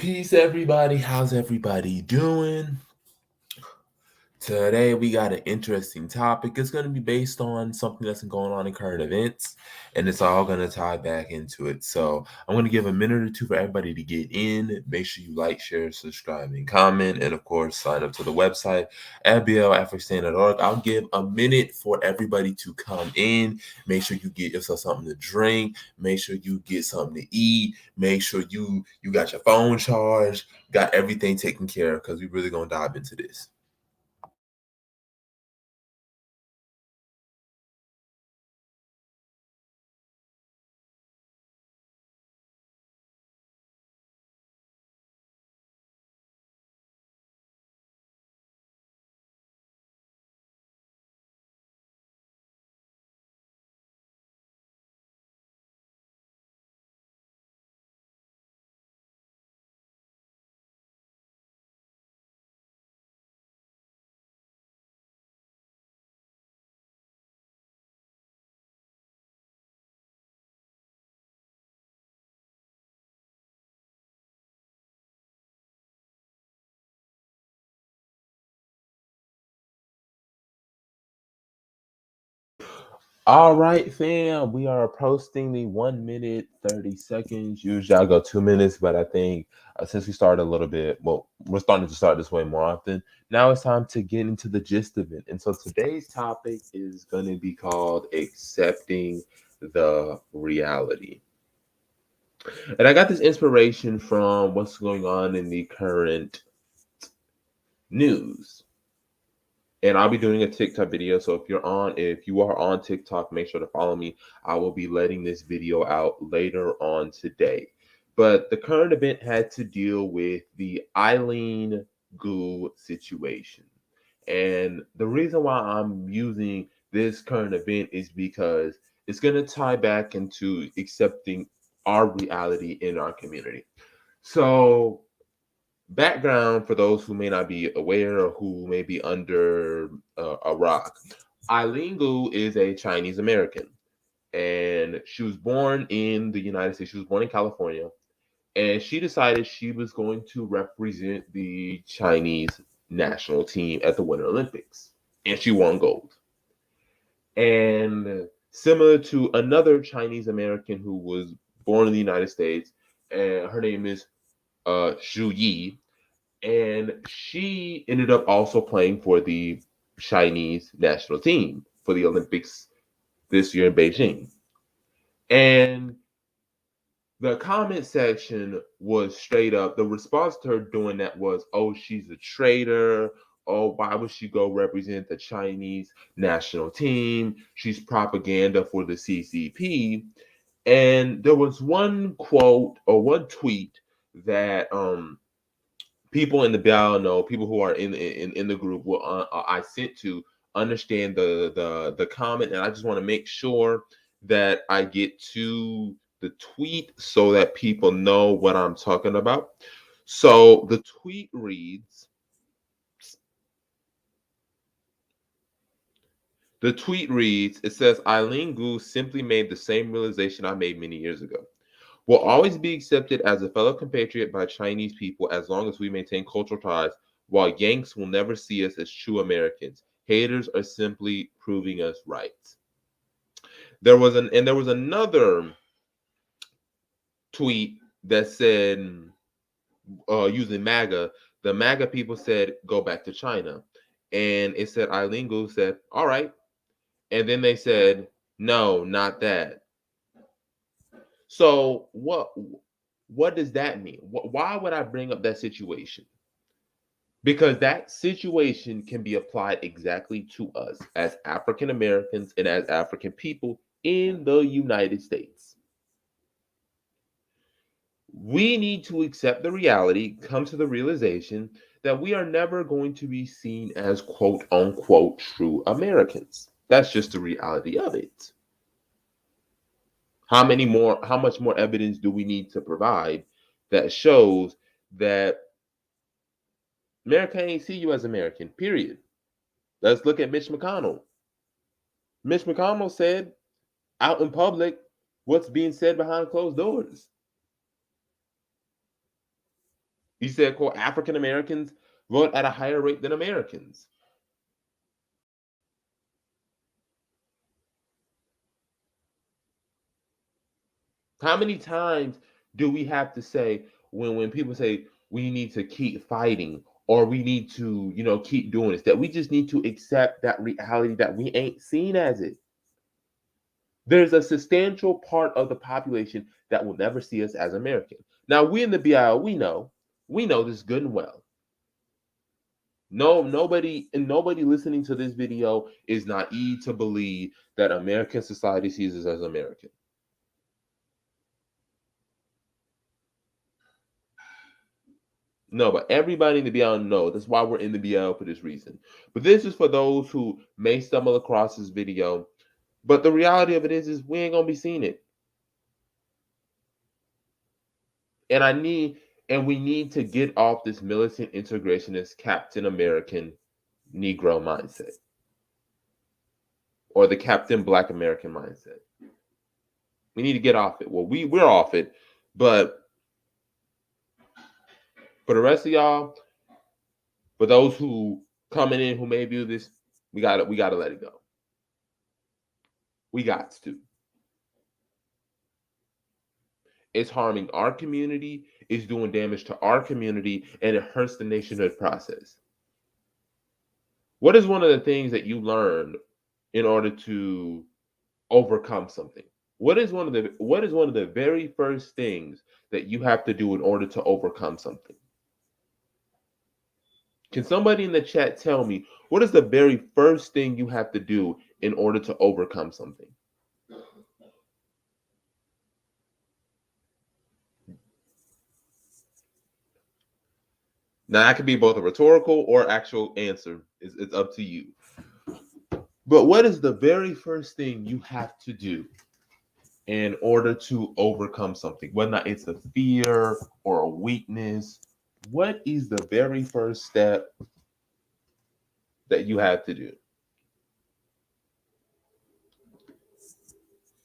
Peace, everybody. How's everybody doing? Today, we got an interesting topic. It's going to be based on something that's been going on in current events, and it's all going to tie back into it. So, I'm going to give a minute or two for everybody to get in. Make sure you like, share, subscribe, and comment. And of course, sign up to the website at BAIO.org. I'll give a minute for everybody to come in. Make sure you get yourself something to drink. Make sure you get something to eat. Make sure you got your phone charged, got everything taken care of, because we're really going to dive into this. All right, fam. We are approaching the 1 minute 30 seconds. Usually I go 2 minutes, but I think since we started a little bit, well, we're starting to start this way more often. Now it's time to get into the gist of it. And so today's topic is going to be called accepting the reality. And I got this inspiration from what's going on in the current news. And I'll be doing a TikTok video. So if you are on TikTok, make sure to follow me. I will be letting this video out later on today. But the current event had to deal with the Eileen Gu situation. And the reason why I'm using this current event is because it's going to tie back into accepting our reality in our community. So background for those who may not be aware or who may be under a rock. Eileen Gu is a Chinese American, and she was born in the United States. She was born in California, and she decided she was going to represent the Chinese national team at the Winter Olympics, and she won gold. And similar to another Chinese American who was born in the United States, and her name is Zhu Yi, and she ended up also playing for the Chinese national team for the Olympics this year in Beijing. And the comment section was straight up, the response to her doing that was, oh, she's a traitor. Oh, why would she go represent the Chinese national team? She's propaganda for the CCP. And there was one quote or one tweet that people in the BAIO know, people who are in the group will I sent to understand the comment, and I just want to make sure that I get to the tweet so that people know what I'm talking about. So the tweet reads. The tweet reads, it says, Eileen Gu simply made the same realization I made many years ago. We'll always be accepted as a fellow compatriot by Chinese people as long as we maintain cultural ties, while Yanks will never see us as true Americans. Haters are simply proving us right. There was another tweet that said, using MAGA, the MAGA people said, go back to China. And it said, Eileen Gu said, all right. And then they said, no, not that. So what does that mean? Why would I bring up that situation? Because that situation can be applied exactly to us as African Americans and as African people in the United States. We need to accept the reality, come to the realization that we are never going to be seen as quote unquote true Americans. That's just the reality of it. How much more evidence do we need to provide that shows that America ain't see you as American, period. Let's look at Mitch McConnell. Mitch McConnell said out in public what's being said behind closed doors. He said, quote, African Americans vote at a higher rate than Americans. How many times do we have to say when people say we need to keep fighting or we need to, keep doing this, that we just need to accept that reality that we ain't seen as it. There's a substantial part of the population that will never see us as American. Now, we in the BIO, we know this good and well. No, nobody listening to this video is naive to believe that American society sees us as American. No, but everybody in the BL knows. That's why we're in the BL for this reason. But this is for those who may stumble across this video. But the reality of it is we ain't gonna be seeing it. And we need to get off this militant integrationist Captain American Negro mindset. Or the Captain Black American mindset. We need to get off it. Well, we're off it, but for the rest of y'all, for those who coming in who may view this, we gotta let it go. We got to. It's harming our community, it's doing damage to our community, and it hurts the nationhood process. What is one of the things that you learned in order to overcome something? What is one of the very first things that you have to do in order to overcome something? Can somebody in the chat tell me what is the very first thing you have to do in order to overcome something? Now, that could be both a rhetorical or actual answer. It's up to you. But what is the very first thing you have to do in order to overcome something? Whether it's a fear or a weakness, what is the very first step that you have to do?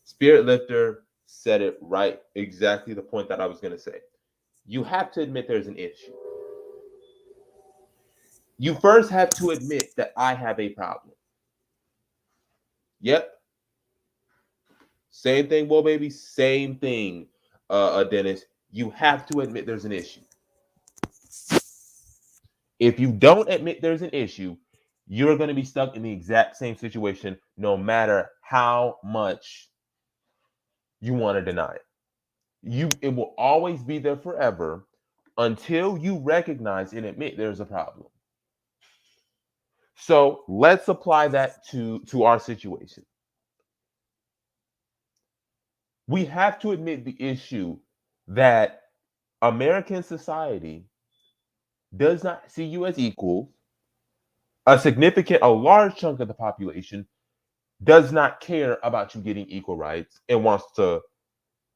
Spirit Lifter said it right, exactly the point that I was going to say. You have to admit there's an issue. You first have to admit that I have a problem. Yep. Same thing, well, baby. Same thing, Dennis. You have to admit there's an issue. If you don't admit there's an issue, you're going to be stuck in the exact same situation no matter how much you want to deny it. It will always be there forever until you recognize and admit there's a problem. So let's apply that to our situation. We have to admit the issue that American society does not see you as equal. A large chunk of the population does not care about you getting equal rights and wants to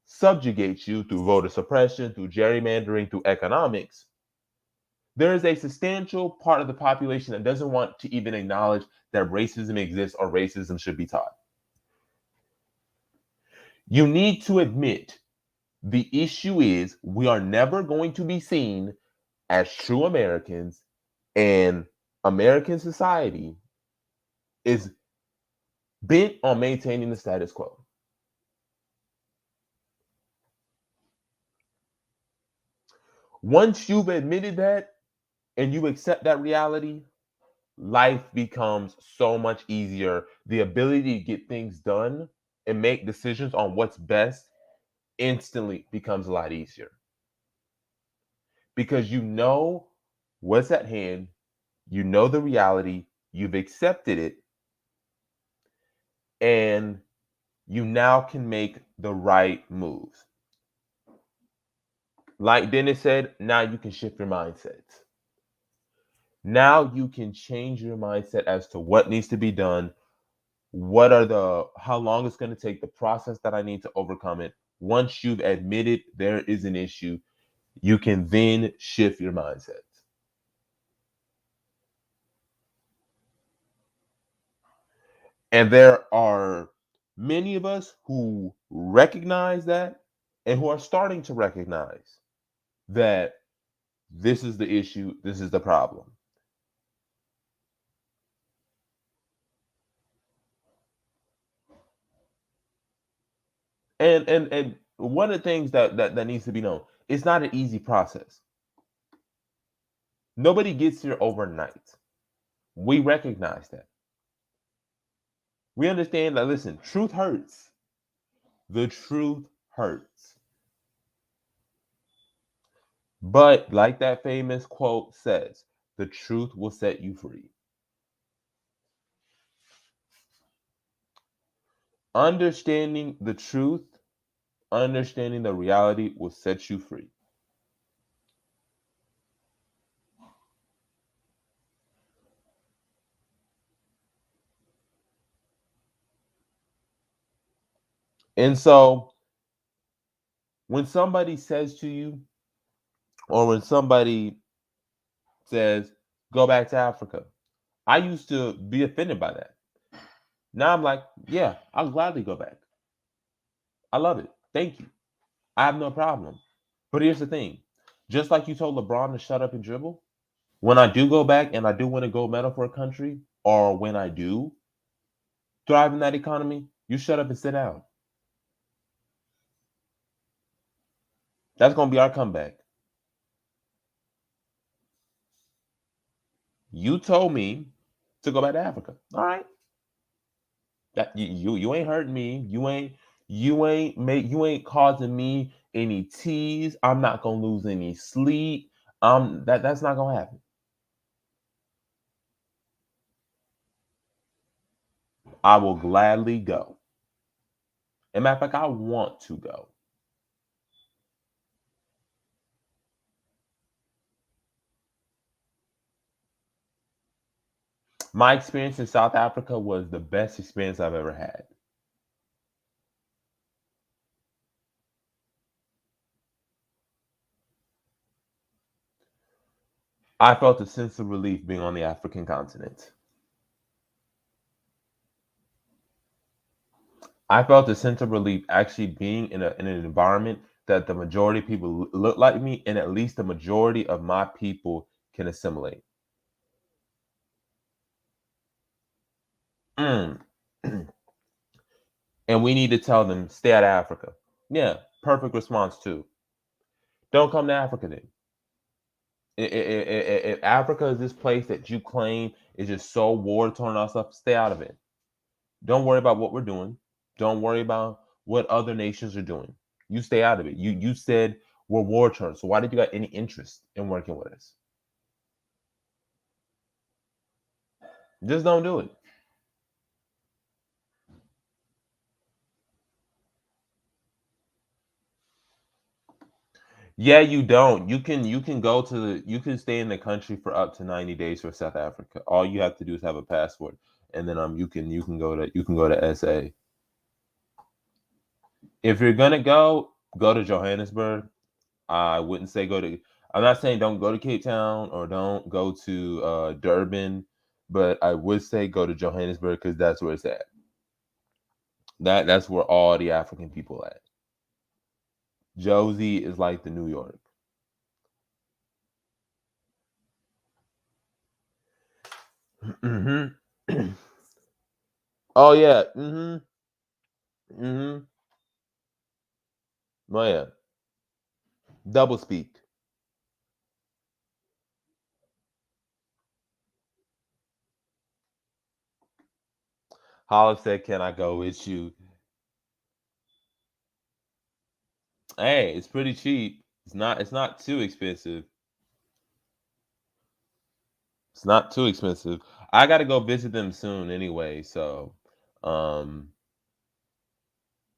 subjugate you through voter suppression, through gerrymandering, through economics. There is a substantial part of the population that doesn't want to even acknowledge that racism exists or racism should be taught. You need to admit the issue is we are never going to be seen as true Americans, and American society is bent on maintaining the status quo. Once you've admitted that and you accept that reality, life becomes so much easier. The ability to get things done and make decisions on what's best instantly becomes a lot easier. Because you know what's at hand, you know the reality, you've accepted it, and you now can make the right moves. Like Dennis said, now you can shift your mindset. Now you can change your mindset as to what needs to be done, how long it's going to take, the process that I need to overcome it. Once you've admitted there is an issue, you can then shift your mindset. And there are many of us who recognize that and who are starting to recognize that This is the issue. This is the problem. And one of the things that needs to be known, it's not an easy process. Nobody gets here overnight. We recognize that. We understand that, listen, truth hurts. The truth hurts. But like that famous quote says, the truth will set you free. Understanding the truth, understanding the reality will set you free. And so when somebody says to you, or when somebody says, go back to Africa, I used to be offended by that. Now I'm like, yeah, I'll gladly go back. I love it. Thank you. I have no problem. But here's the thing, just like you told LeBron to shut up and dribble, when I do go back and I do win a gold medal for a country, or when I do thrive in that economy, you shut up and sit down. That's going to be our comeback. You told me to go back to Africa. All right. That you ain't hurting me. You ain't causing me any tease. I'm not gonna lose any sleep. That's not gonna happen. I will gladly go. And matter of fact, I want to go. My experience in South Africa was the best experience I've ever had. I felt a sense of relief being on the African continent. I felt a sense of relief actually being in an environment that the majority of people look like me, and at least the majority of my people can assimilate. Mm. And we need to tell them stay out of Africa. Yeah, perfect response too. Don't come to Africa then. If Africa is this place that you claim is just so war torn and stuff, stay out of it. Don't worry about what we're doing. Don't worry about what other nations are doing. You stay out of it. You said we're war torn, so why did you got any interest in working with us? Just don't do it. Yeah, you don't. You can go to you can stay in the country for up to 90 days for South Africa. All you have to do is have a passport, and then you can go to SA. If you're gonna go to Johannesburg. I wouldn't say go to. I'm not saying don't go to Cape Town or don't go to Durban, but I would say go to Johannesburg because that's where it's at. That's where all the African people at. Josie is like the New York. Hmm. Oh yeah. Hmm. Oh yeah. Double speak. Hollis said, "Can I go with you?" Hey, it's pretty cheap. It's not too expensive. It's not too expensive. I got to go visit them soon anyway, so um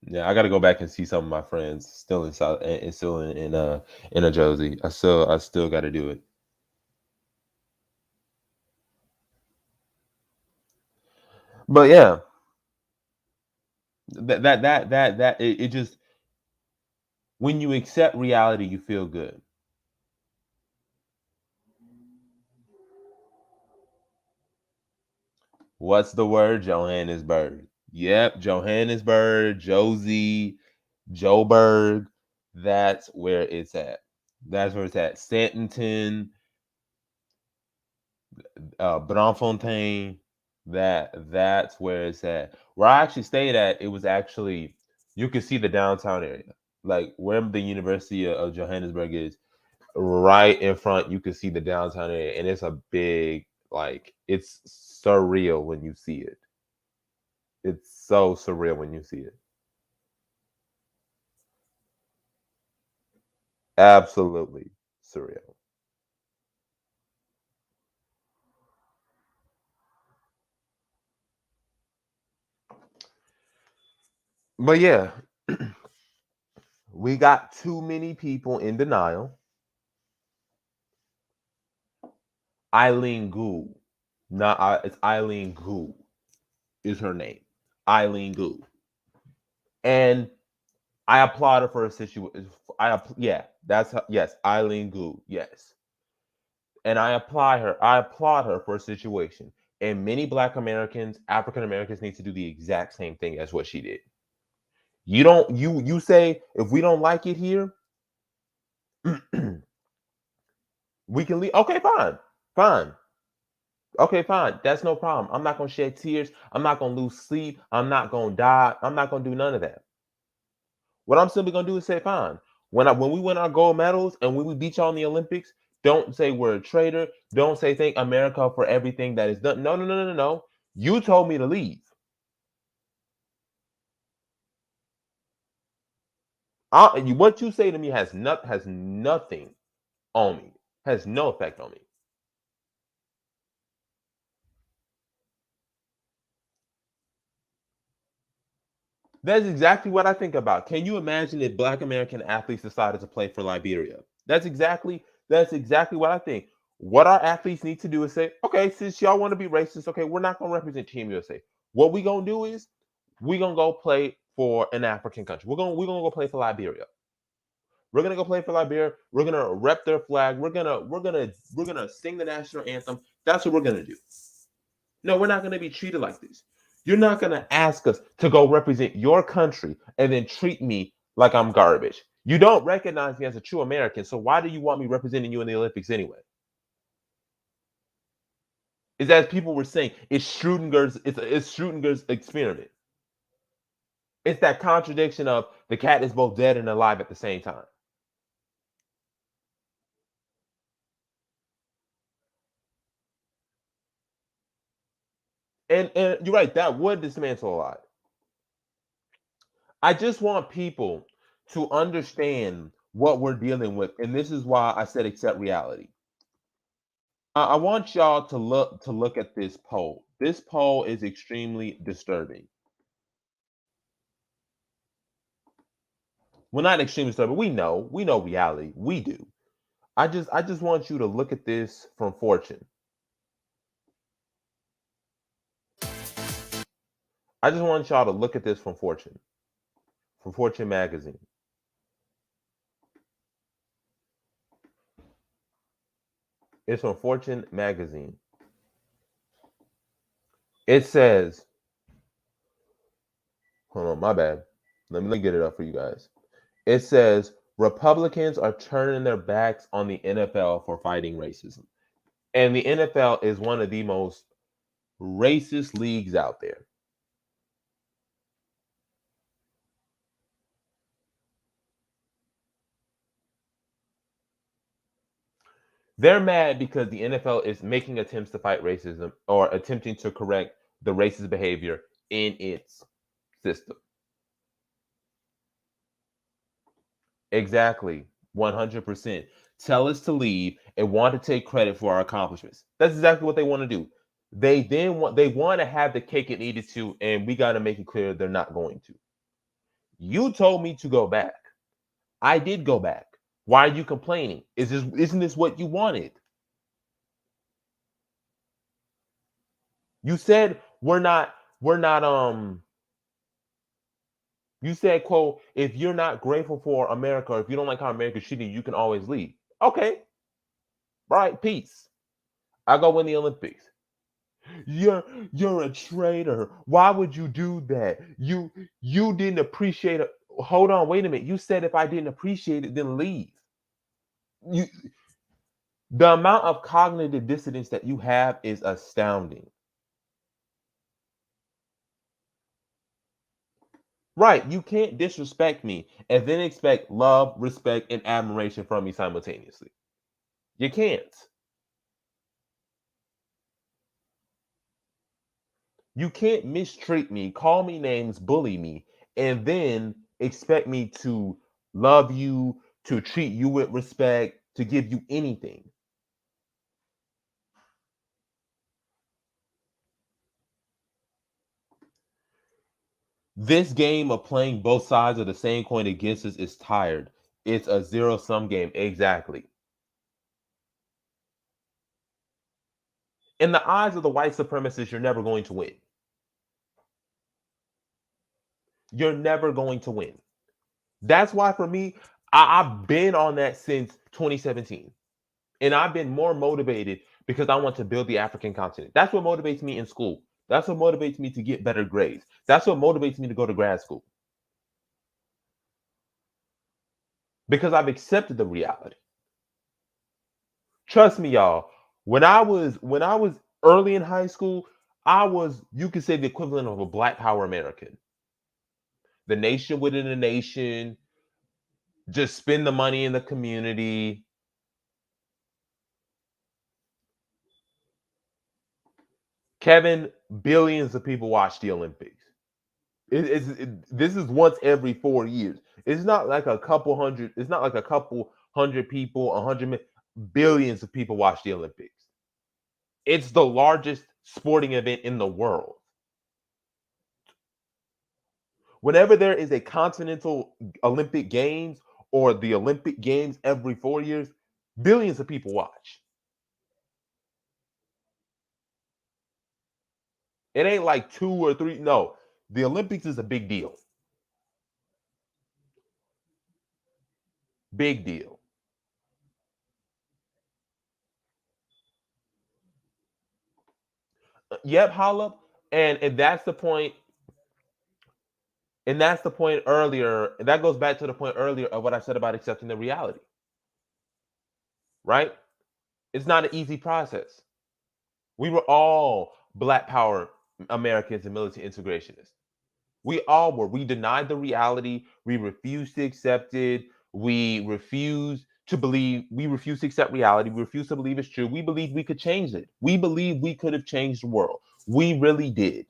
yeah, I got to go back and see some of my friends still in South and still in a Josie. I still got to do it. But yeah, it just when you accept reality, you feel good. What's the word? Johannesburg. Yep, Johannesburg, Josie, Joburg. That's where it's at. That's where it's at. Stanton, Braunfontaine. That's where it's at. Where I actually stayed at, it was actually you could see the downtown area, like wherever the University of Johannesburg is, right in front. You can see the downtown area, and it's a big like it's surreal when you see it. It's so surreal when you see it. Absolutely surreal. But yeah, we got too many people in denial. Eileen Gu, not it's Eileen Gu is her name. Eileen Gu, and I applaud her for a situation. Yeah, that's her, yes, Eileen Gu, yes, and I applaud her for a situation. And many Black Americans, African Americans, need to do the exact same thing as what she did. You don't you say if we don't like it here, we can leave. Okay, fine, fine. Okay, fine. That's no problem. I'm not gonna shed tears. I'm not gonna lose sleep. I'm not gonna die. I'm not gonna do none of that. What I'm simply gonna do is say, fine. When we win our gold medals and when we beat y'all in the Olympics, don't say we're a traitor. Don't say thank America for everything that is done. No, no, no, no, no, no. You told me to leave. What you say to me has nothing on me. Has no effect on me. That's exactly what I think about. Can you imagine if Black American athletes decided to play for Liberia? That's exactly what I think. What our athletes need to do is say, okay, since y'all want to be racist, okay, we're not gonna represent Team USA. What we gonna do is we're gonna go play for an African country. We're gonna go play for Liberia. We're gonna go play for Liberia. We're gonna rep their flag. We're gonna sing the national anthem. That's what we're gonna do. No, we're not going to be treated like this. You're not going to ask us to go represent your country and then treat me like I'm garbage. You don't recognize me as a true American, so why do you want me representing you in the Olympics anyway? Is as people were saying, it's Schrodinger's experiment. It's that contradiction of the cat is both dead and alive at the same time. And you're right, that would dismantle a lot. I just want people to understand what we're dealing with, and this is why I said accept reality. I want y'all to look at this poll. This poll is extremely disturbing. Well, not extremely disturbing. We know reality. We do. I just want you to look at this from Fortune. I just want y'all to look at this from Fortune magazine. It's from Fortune magazine. It says, hold on, my bad. Let me get it up for you guys. It says Republicans are turning their backs on the NFL for fighting racism. And the NFL is one of the most racist leagues out there. They're mad because the NFL is making attempts to fight racism or attempting to correct the racist behavior in its system. Exactly. 100%. Tell us to leave and want to take credit for our accomplishments. That's exactly what they want to do. They want to have the cake and eat it too, and we got to make it clear they're not going to. You told me to go back. I did go back. Why are you complaining? Isn't this what you wanted? You said we're not you said, quote, if you're not grateful for America or if you don't like how America's treating you, you can always leave. Okay, right, peace. I go win the Olympics. You're you're a traitor. Why would you do that? You didn't appreciate it. Hold on, wait a minute. You said if I didn't appreciate it, then leave. you the amount of cognitive dissonance that you have is astounding. Right, you can't disrespect me and then expect love, respect, and admiration from me simultaneously. You can't. You can't mistreat me, call me names, bully me, and then expect me to love you, to treat you with respect, to give you anything. This game of playing both sides of the same coin against us is tired. It's a zero sum game. Exactly. In the eyes of the white supremacists, you're never going to win. You're never going to win. That's why, for me, I've been on that since 2017. And I've been more motivated because I want to build the African continent. That's what motivates me in school. That's what motivates me to get better grades. That's what motivates me to go to grad school because I've accepted the reality. Trust me, y'all. When I was early in high school, I was, you could say, the equivalent of a Black Power American. The nation within a nation, just spend the money in the community. Kevin, billions of people watch the Olympics. This is once every 4 years. It's not like a couple hundred. It's not like a couple hundred people, 100 billions of people watch the Olympics. It's the largest sporting event in the world. Whenever there is a continental Olympic Games or the Olympic Games every 4 years, billions of people watch. It ain't like two or three. No, the Olympics is a big deal. Big deal. Yep, holla. And that's the point. And that's the point earlier. That goes back to the point earlier of what I said about accepting the reality, right? It's not an easy process. We were all Black Power Americans and military integrationists. We all were. We denied the reality. We refused to accept it. We refused to believe. We refused to accept reality. We refused to believe it's true. We believed we could change it. We believed we could have changed the world. We really did.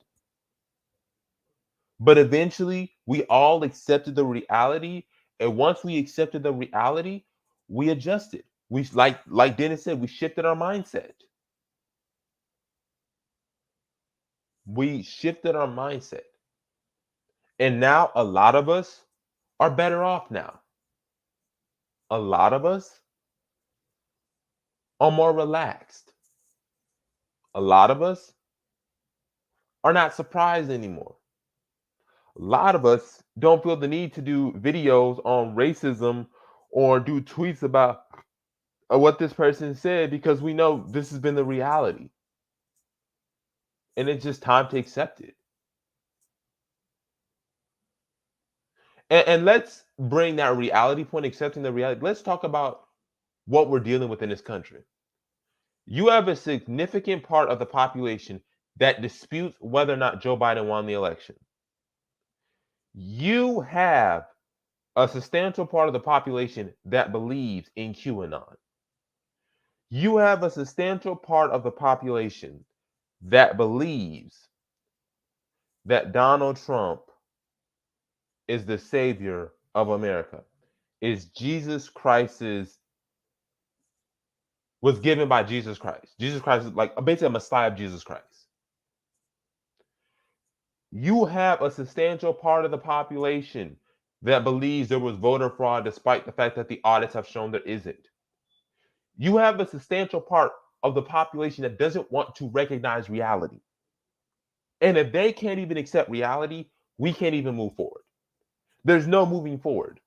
But eventually, we all accepted the reality. And once we accepted the reality, we adjusted. We like Dennis said, we shifted our mindset. We shifted our mindset. And now a lot of us are better off now. A lot of us are more relaxed. A lot of us are not surprised anymore. A lot of us don't feel the need to do videos on racism or do tweets about what this person said because we know this has been the reality. And it's just time to accept it. And let's bring that reality point, accepting the reality. Let's talk about what we're dealing with in this country. You have a significant part of the population that disputes whether or not Joe Biden won the election. You have a substantial part of the population that believes in QAnon. You have a substantial part of the population that believes that Donald Trump is the savior of America, is Jesus Christ's, was given by Jesus Christ. Jesus Christ is like basically a Messiah of Jesus Christ. You have a substantial part of the population that believes there was voter fraud despite the fact that the audits have shown there isn't. You have a substantial part of the population that doesn't want to recognize reality. And if they can't even accept reality, we can't even move forward. There's no moving forward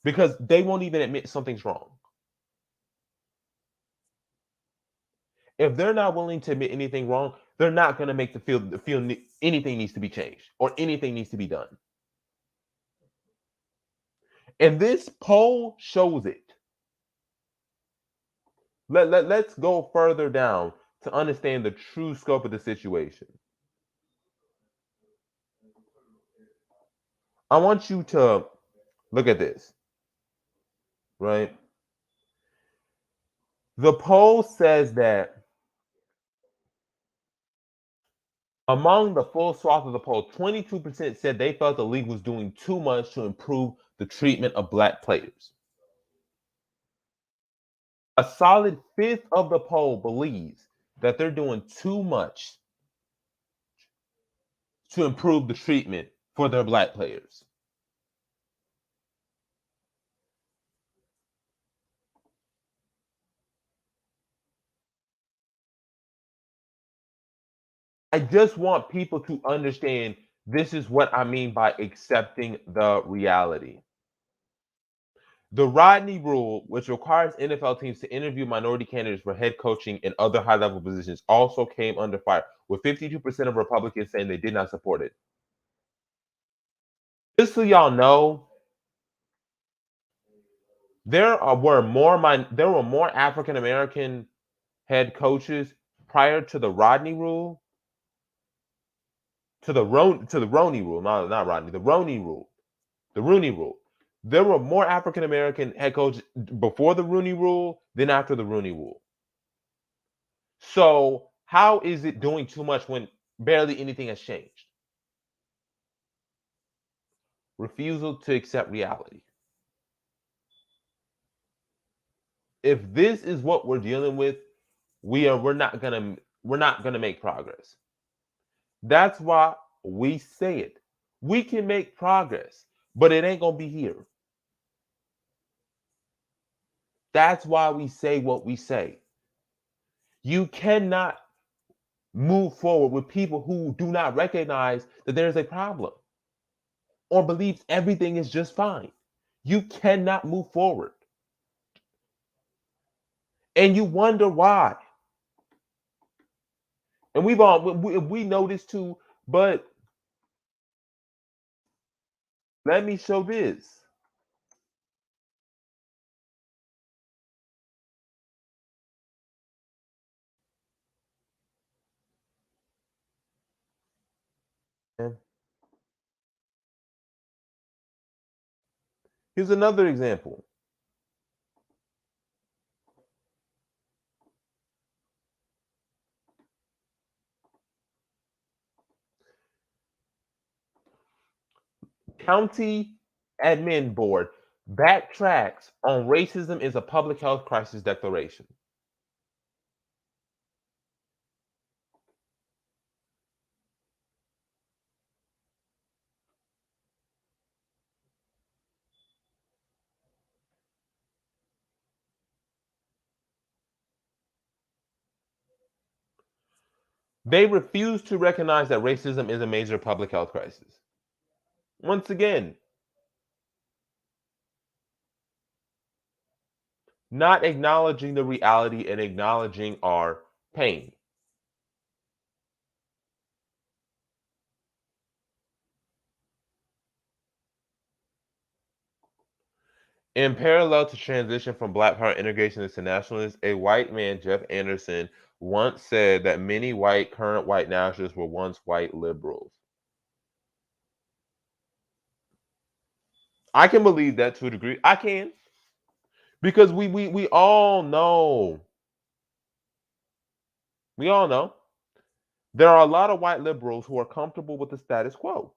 because they won't even admit something's wrong. If they're not willing to admit anything wrong, they're not going to make the feel anything needs to be changed or anything needs to be done. And this poll shows it. Let's go further down to understand the true scope of the situation. I want you to look at this, right? The poll says that among the full swath of the poll, 22% said they felt the league was doing too much to improve the treatment of black players. A solid fifth of the poll believes that they're doing too much to improve the treatment for their black players. I just want people to understand this is what I mean by accepting the reality. The Rodney Rule, which requires NFL teams to interview minority candidates for head coaching and other high level positions, also came under fire, with 52% of Republicans saying they did not support it. Just so y'all know, there were more African American head coaches prior to the Rodney Rule, to the Roney Rule, not Rodney, the Roney Rule, the Rooney Rule. There were more African American head coaches before the Rooney Rule than after the Rooney Rule. So how is it doing too much when barely anything has changed? Refusal to accept reality. If this is what we're dealing with, we're not gonna make progress. That's why we say it. We can make progress, but it ain't gonna be here. That's why we say what we say. You cannot move forward with people who do not recognize that there's a problem or believes everything is just fine. You cannot move forward. And you wonder why. And we know this too, but let me show this. Here's another example. County Admin Board backtracks on racism is a public health crisis declaration. They refuse to recognize that racism is a major public health crisis. Once again, not acknowledging the reality and acknowledging our pain. In parallel to transition from Black Power integration to nationalists, a white man, Jeff Anderson, once said that many current white nationalists were once white liberals. I can believe that to a degree. I can. Because we all know. We all know. There are a lot of white liberals who are comfortable with the status quo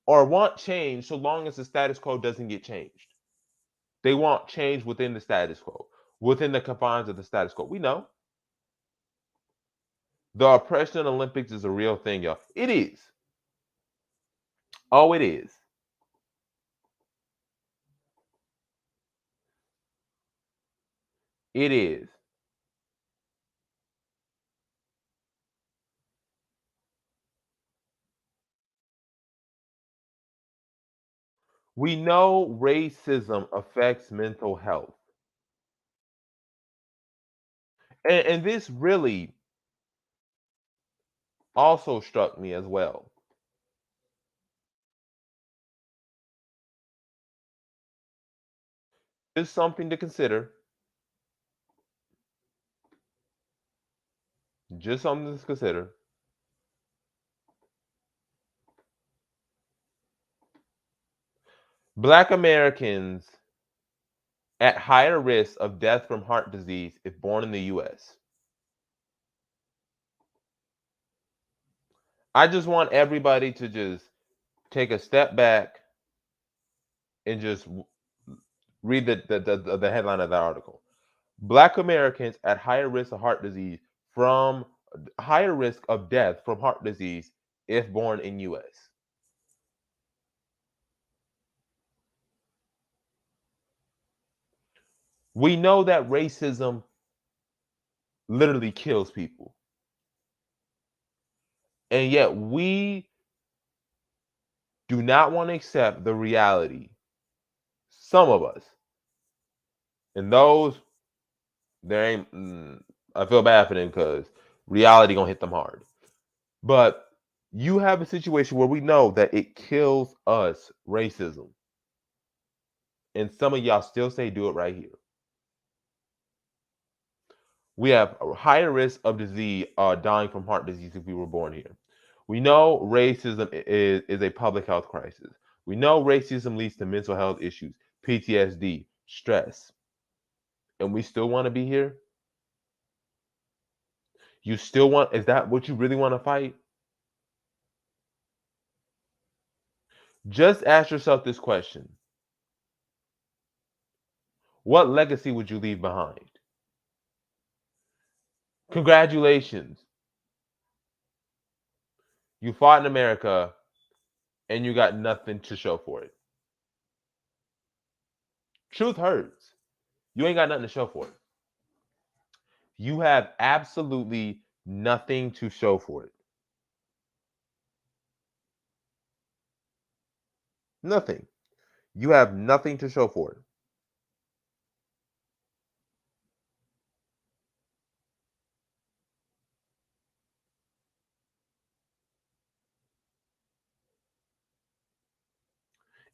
or want change so long as the status quo doesn't get changed. They want change within the status quo, within the confines of the status quo. We know. The oppression Olympics is a real thing, y'all. It is. Oh, it is. It is. We know racism affects mental health. And this really also struck me as well. It's something to consider. Just something to consider. Black Americans at higher risk of death from heart disease if born in the US. I just want everybody to just take a step back and just read the headline of the article. Black Americans at higher risk of heart disease from higher risk of death from heart disease if born in US. We know that racism literally kills people. And yet we do not want to accept the reality. Some of us. And those, there ain't, I feel bad for them because reality gonna hit them hard. But you have a situation where we know that it kills us, racism. And some of y'all still say do it right here. We have a higher risk of disease, dying from heart disease if we were born here. We know racism is a public health crisis. We know racism leads to mental health issues, PTSD, stress. And we still want to be here? You still want, is that what you really want to fight? Just ask yourself this question. What legacy would you leave behind? Congratulations. You fought in America and you got nothing to show for it. Truth hurts. You ain't got nothing to show for it. You have absolutely nothing to show for it. Nothing. You have nothing to show for it.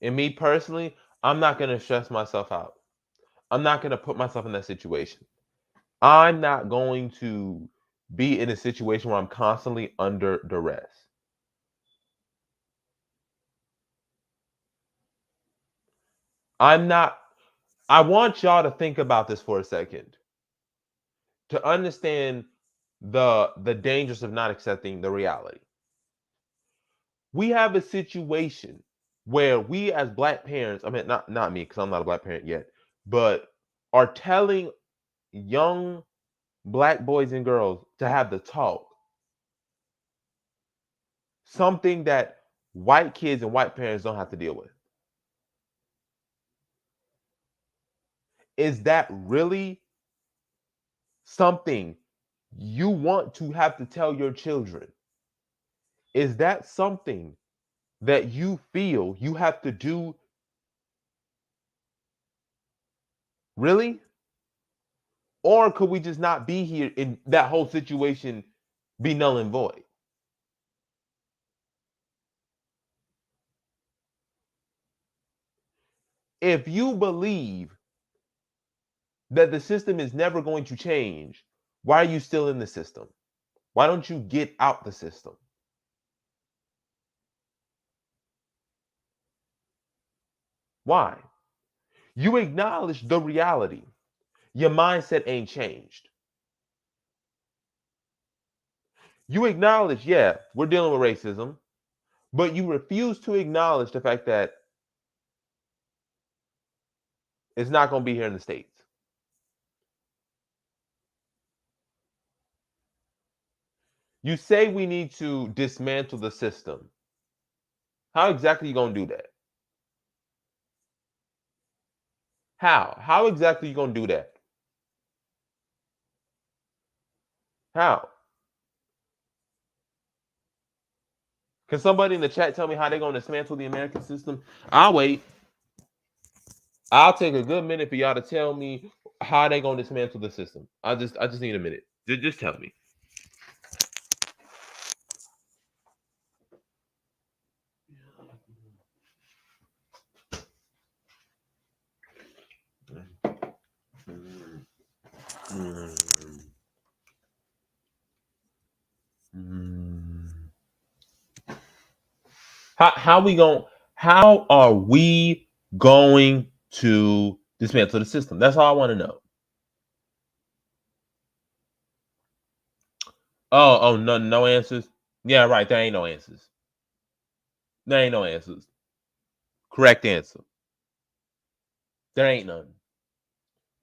And me personally, I'm not going to stress myself out. I'm not going to put myself in that situation. I'm not going to be in a situation where I'm constantly under duress. I'm not, I want y'all to think about this for a second to understand the dangers of not accepting the reality. We have a situation where we as black parents, I mean not me because I'm not a black parent yet, but are telling young black boys and girls to have the talk. Something that white kids and white parents don't have to deal with. Is that really something you want to have to tell your children? Is that something that you feel you have to do? Really? Or could we just not be here and that whole situation be null and void? If you believe that the system is never going to change, why are you still in the system? Why don't you get out the system? Why? You acknowledge the reality. Your mindset ain't changed. You acknowledge, yeah, we're dealing with racism, but you refuse to acknowledge the fact that it's not going to be here in the States. You say we need to dismantle the system. How exactly are you going to do that? How? How exactly are you going to do that? How? Can somebody in the chat tell me how they're going to dismantle the American system? I'll wait. I'll take a good minute for y'all to tell me how they going to dismantle the system. I just need a minute. Just tell me. How are we going to dismantle the system? That's all I want to know. Oh, no answers. Yeah, right. There ain't no answers. There ain't no answers. Correct answer. There ain't none.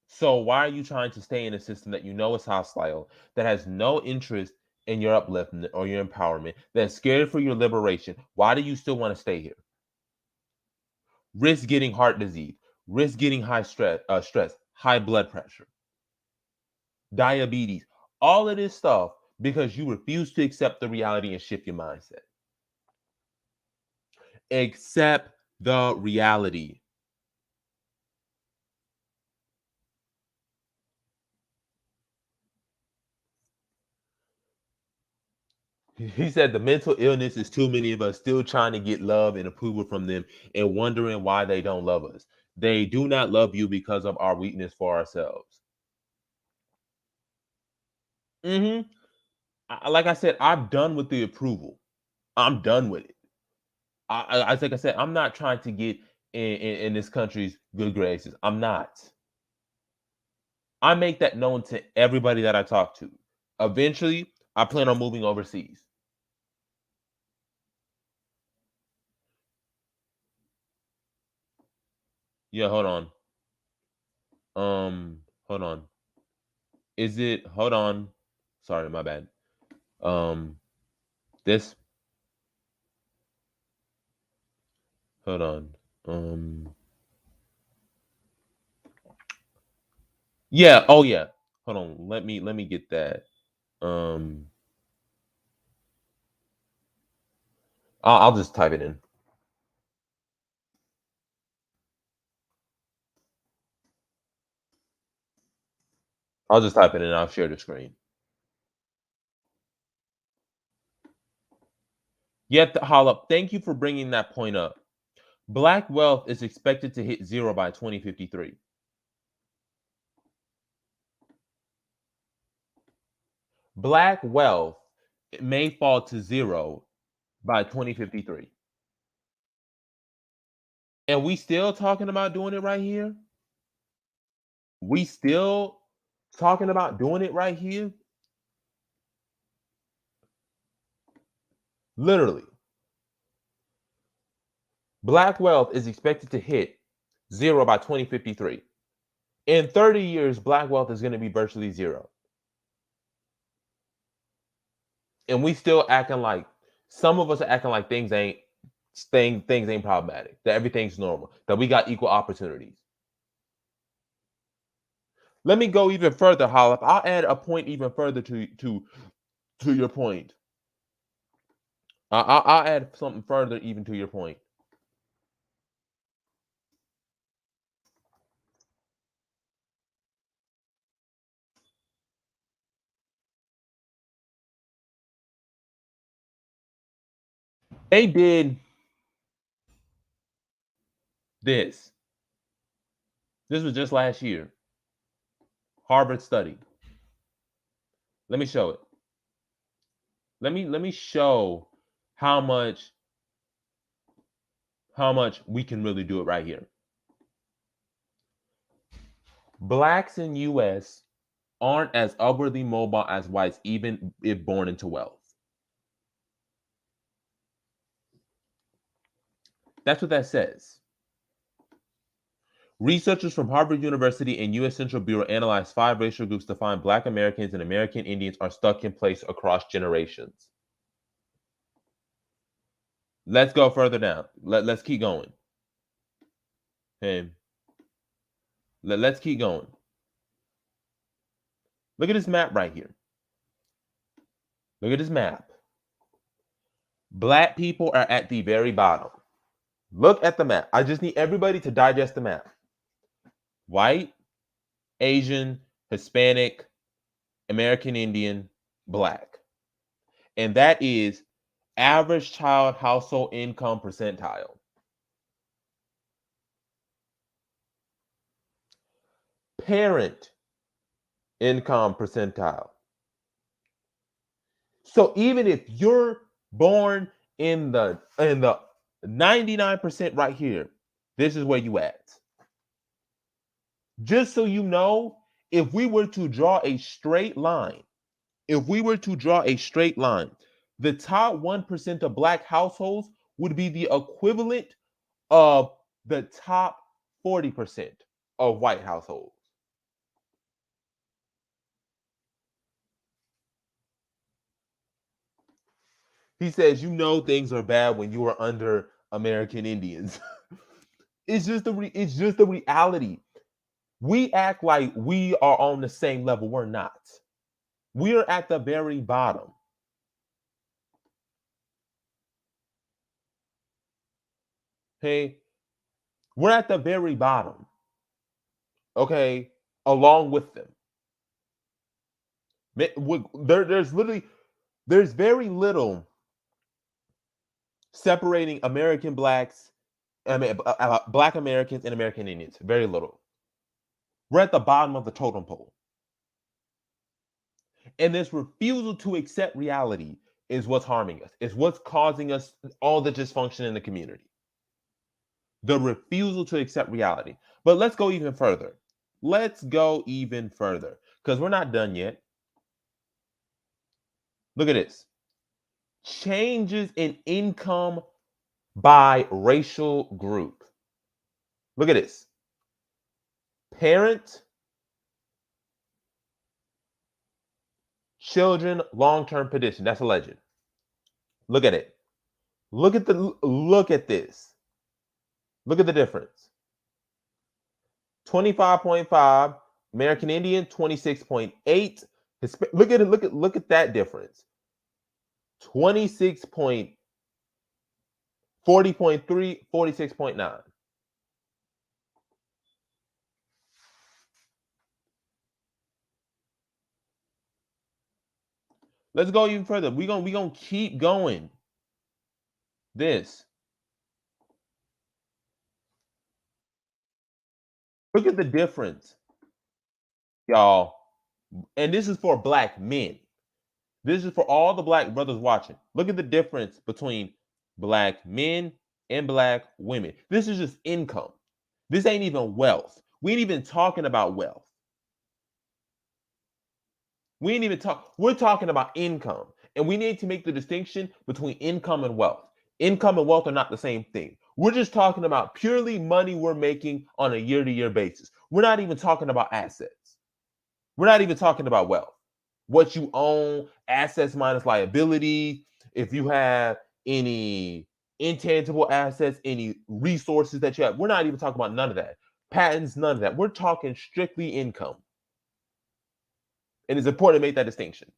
So why are you trying to stay in a system that you know is hostile, that has no interest in your upliftment or your empowerment, that's scared for your liberation? Why do you still want to stay here? Risk getting heart disease, risk getting high stress, high blood pressure, diabetes, all of this stuff because you refuse to accept the reality and shift your mindset. Accept the reality. He said the mental illness is too many of us still trying to get love and approval from them and wondering why they don't love us. They do not love you because of our weakness for ourselves. Hmm. Like I said, I'm done with the approval. I'm done with it. Like I said, I'm not trying to get in this country's good graces. I'm not. I make that known to everybody that I talk to. Eventually, I plan on moving overseas. Yeah, hold on. Hold on. Is it? Hold on. Sorry, my bad. Um, this. Hold on. Um, yeah. Oh, yeah. Hold on. Let me get that. Um, I'll just type it in. I'll just type it in. And I'll share the screen. Yet, Hollop, thank you for bringing that point up. Black wealth is expected to hit zero by 2053. Black wealth may fall to zero by 2053. And we still talking about doing it right here? We still talking about doing it right here? Literally. Black wealth is expected to hit zero by 2053. In 30 years, black wealth is going to be virtually zero. And we still acting like some of us are acting like things ain't problematic, that everything's normal, that we got equal opportunities. Let me go even further, Hollip. I'll add a point even further to your point. I'll add something further even to your point. They did this. This was just last year. Harvard study. Let me show it. Let me show how much we can really do it right here. Blacks in US aren't as upwardly mobile as whites, even if born into wealth. That's what that says. Researchers from Harvard University and U.S. Central Bureau analyzed 5 racial groups to find Black Americans and American Indians are stuck in place across generations. Let's go further down. Let's keep going. Okay. Let's keep going. Look at this map right here. Look at this map. Black people are at the very bottom. Look at the map. I just need everybody to digest the map. White, Asian, Hispanic, American Indian, Black. And that is average child household income percentile. Parent income percentile. So even if you're born in the 99% right here. This is where you at. Just so you know, if we were to draw a straight line, the top 1% of black households would be the equivalent of the top 40% of white households. He says, you know, things are bad when you are under American Indians. It's just the reality. We act like we are on the same level. We're not. We are at the very bottom. Okay, we're at the very bottom. Okay, along with them. There's very little separating American blacks, black Americans and American Indians. Very little. We're at the bottom of the totem pole. And this refusal to accept reality is what's harming us. It's what's causing us all the dysfunction in the community. The refusal to accept reality. But let's go even further. Because we're not done yet. Look at this. Changes in income by racial group. Look at this. Parent, children, long-term position. That's a legend. Look at it. Look at this. Look at the difference. 25.5 American Indian, 26.8. Look at it. Look at that difference. 26.40.3, 46.9. Let's go even further. We're gonna keep going. This. Look at the difference, y'all. And this is for black men. This is for all the black brothers watching. Look at the difference between black men and black women. This is just income. This ain't even wealth. We ain't even talking about wealth. We're talking about income. And we need to make the distinction between income and wealth. Income and wealth are not the same thing. We're just talking about purely money we're making on a year-to-year basis. We're not even talking about assets. We're not even talking about wealth. What you own, assets minus liability, if you have any intangible assets, any resources that you have. We're not even talking about none of that. Patents, none of that. We're talking strictly income. And it's important to make that distinction.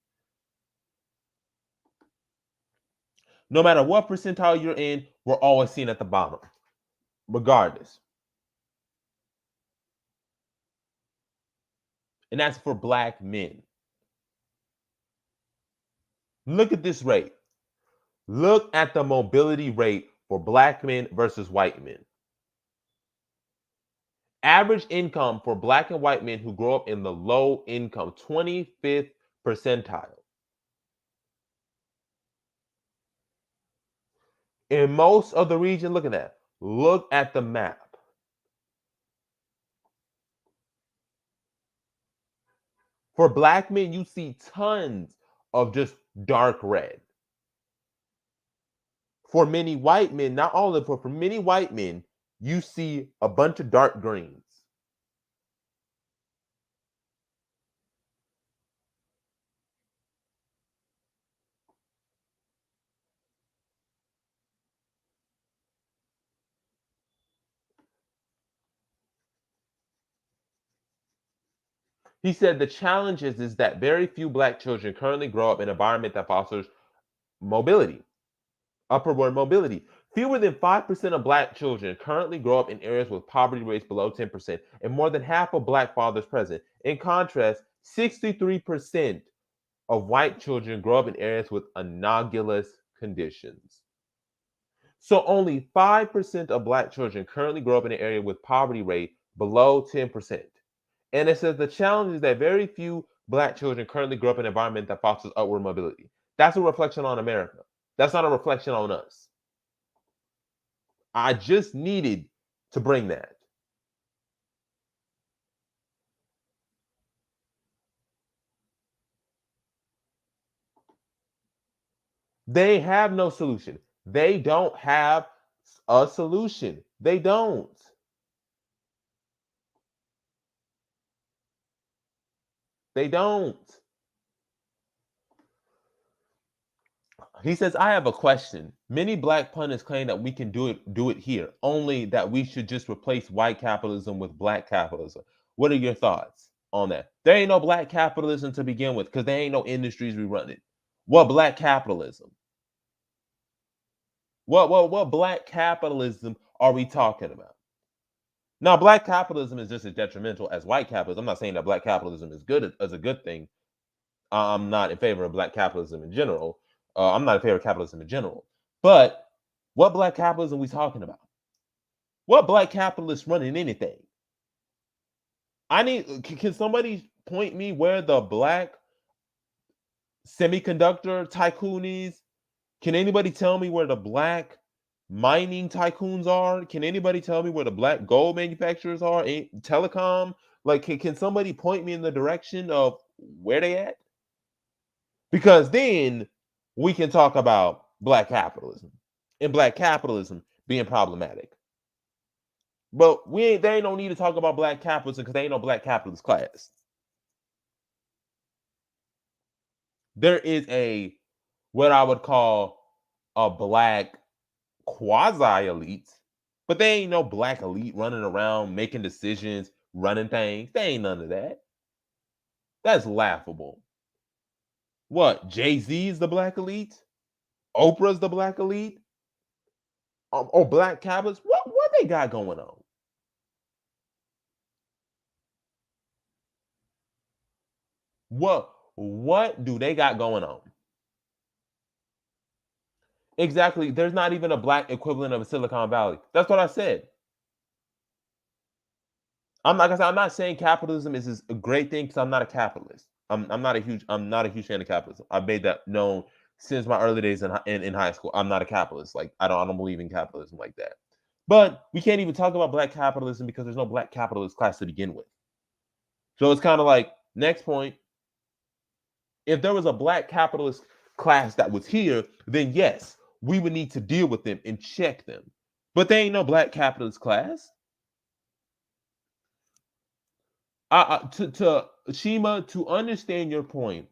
No matter what percentile you're in, we're always seen at the bottom, regardless. And that's for black men. Look at this rate. Look at the mobility rate for black men versus white men. Average income for black and white men who grow up in the low income, 25th percentile. In most of the region, look at that. Look at the map. For black men, you see tons of just dark red. For many white men, not all of them, but for many white men, you see a bunch of dark greens. He said the challenge is that very few black children currently grow up in an environment that fosters mobility, upward mobility. Fewer than 5% of black children currently grow up in areas with poverty rates below 10%, and more than half of black fathers present. In contrast, 63% of white children grow up in areas with analogous conditions. So only 5% of black children currently grow up in an area with poverty rate below 10%. And it says the challenge is that very few black children currently grow up in an environment that fosters upward mobility. That's a reflection on America. That's not a reflection on us. I just needed to bring that. They have no solution. They don't have a solution. They don't. They don't. He says, I have a question. Many black pundits claim that we can do it here, only that we should just replace white capitalism with black capitalism. What are your thoughts on that? There ain't no black capitalism to begin with, because there ain't no industries we run it. What black capitalism? What black capitalism are we talking about? Now, black capitalism is just as detrimental as white capitalism. I'm not saying that black capitalism is good as a good thing. I'm not in favor of black capitalism in general. I'm not in favor of capitalism in general. But what black capitalism are we talking about? What black capitalists running anything? I need. Can somebody point me where the black semiconductor tycoon is? Can anybody tell me where the black mining tycoons are? Can anybody tell me where the black gold manufacturers are? Telecom? Like, can somebody point me in the direction of where they at? Because then we can talk about black capitalism and black capitalism being problematic. But they ain't no need to talk about black capitalism because they ain't no black capitalist class. There is a what I would call a black quasi elite, but they ain't no black elite running around making decisions, running things. They ain't none of that. That's laughable. What? Jay-Z is the black elite? Oprah's the black elite? Or black capitalists? What they got going on? What do they got going on? Exactly. There's not even a black equivalent of a Silicon Valley. That's what I said. I'm not saying capitalism is a great thing because I'm not a capitalist. I'm not a huge fan of capitalism. I've made that known since my early days in high school. I'm not a capitalist. Like I don't believe in capitalism like that. But we can't even talk about black capitalism because there's no black capitalist class to begin with. So it's kind of like next point. If there was a black capitalist class that was here, then yes, we would need to deal with them and check them. But there ain't no black capitalist class. To Shima, to understand your point,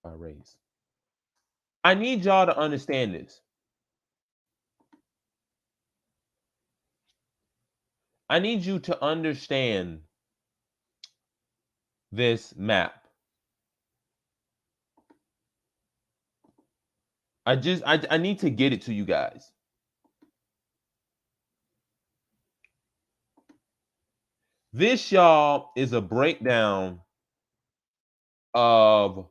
race. I need y'all to understand this. I need you to understand this map. I need to get it to you guys. This, y'all, is a breakdown of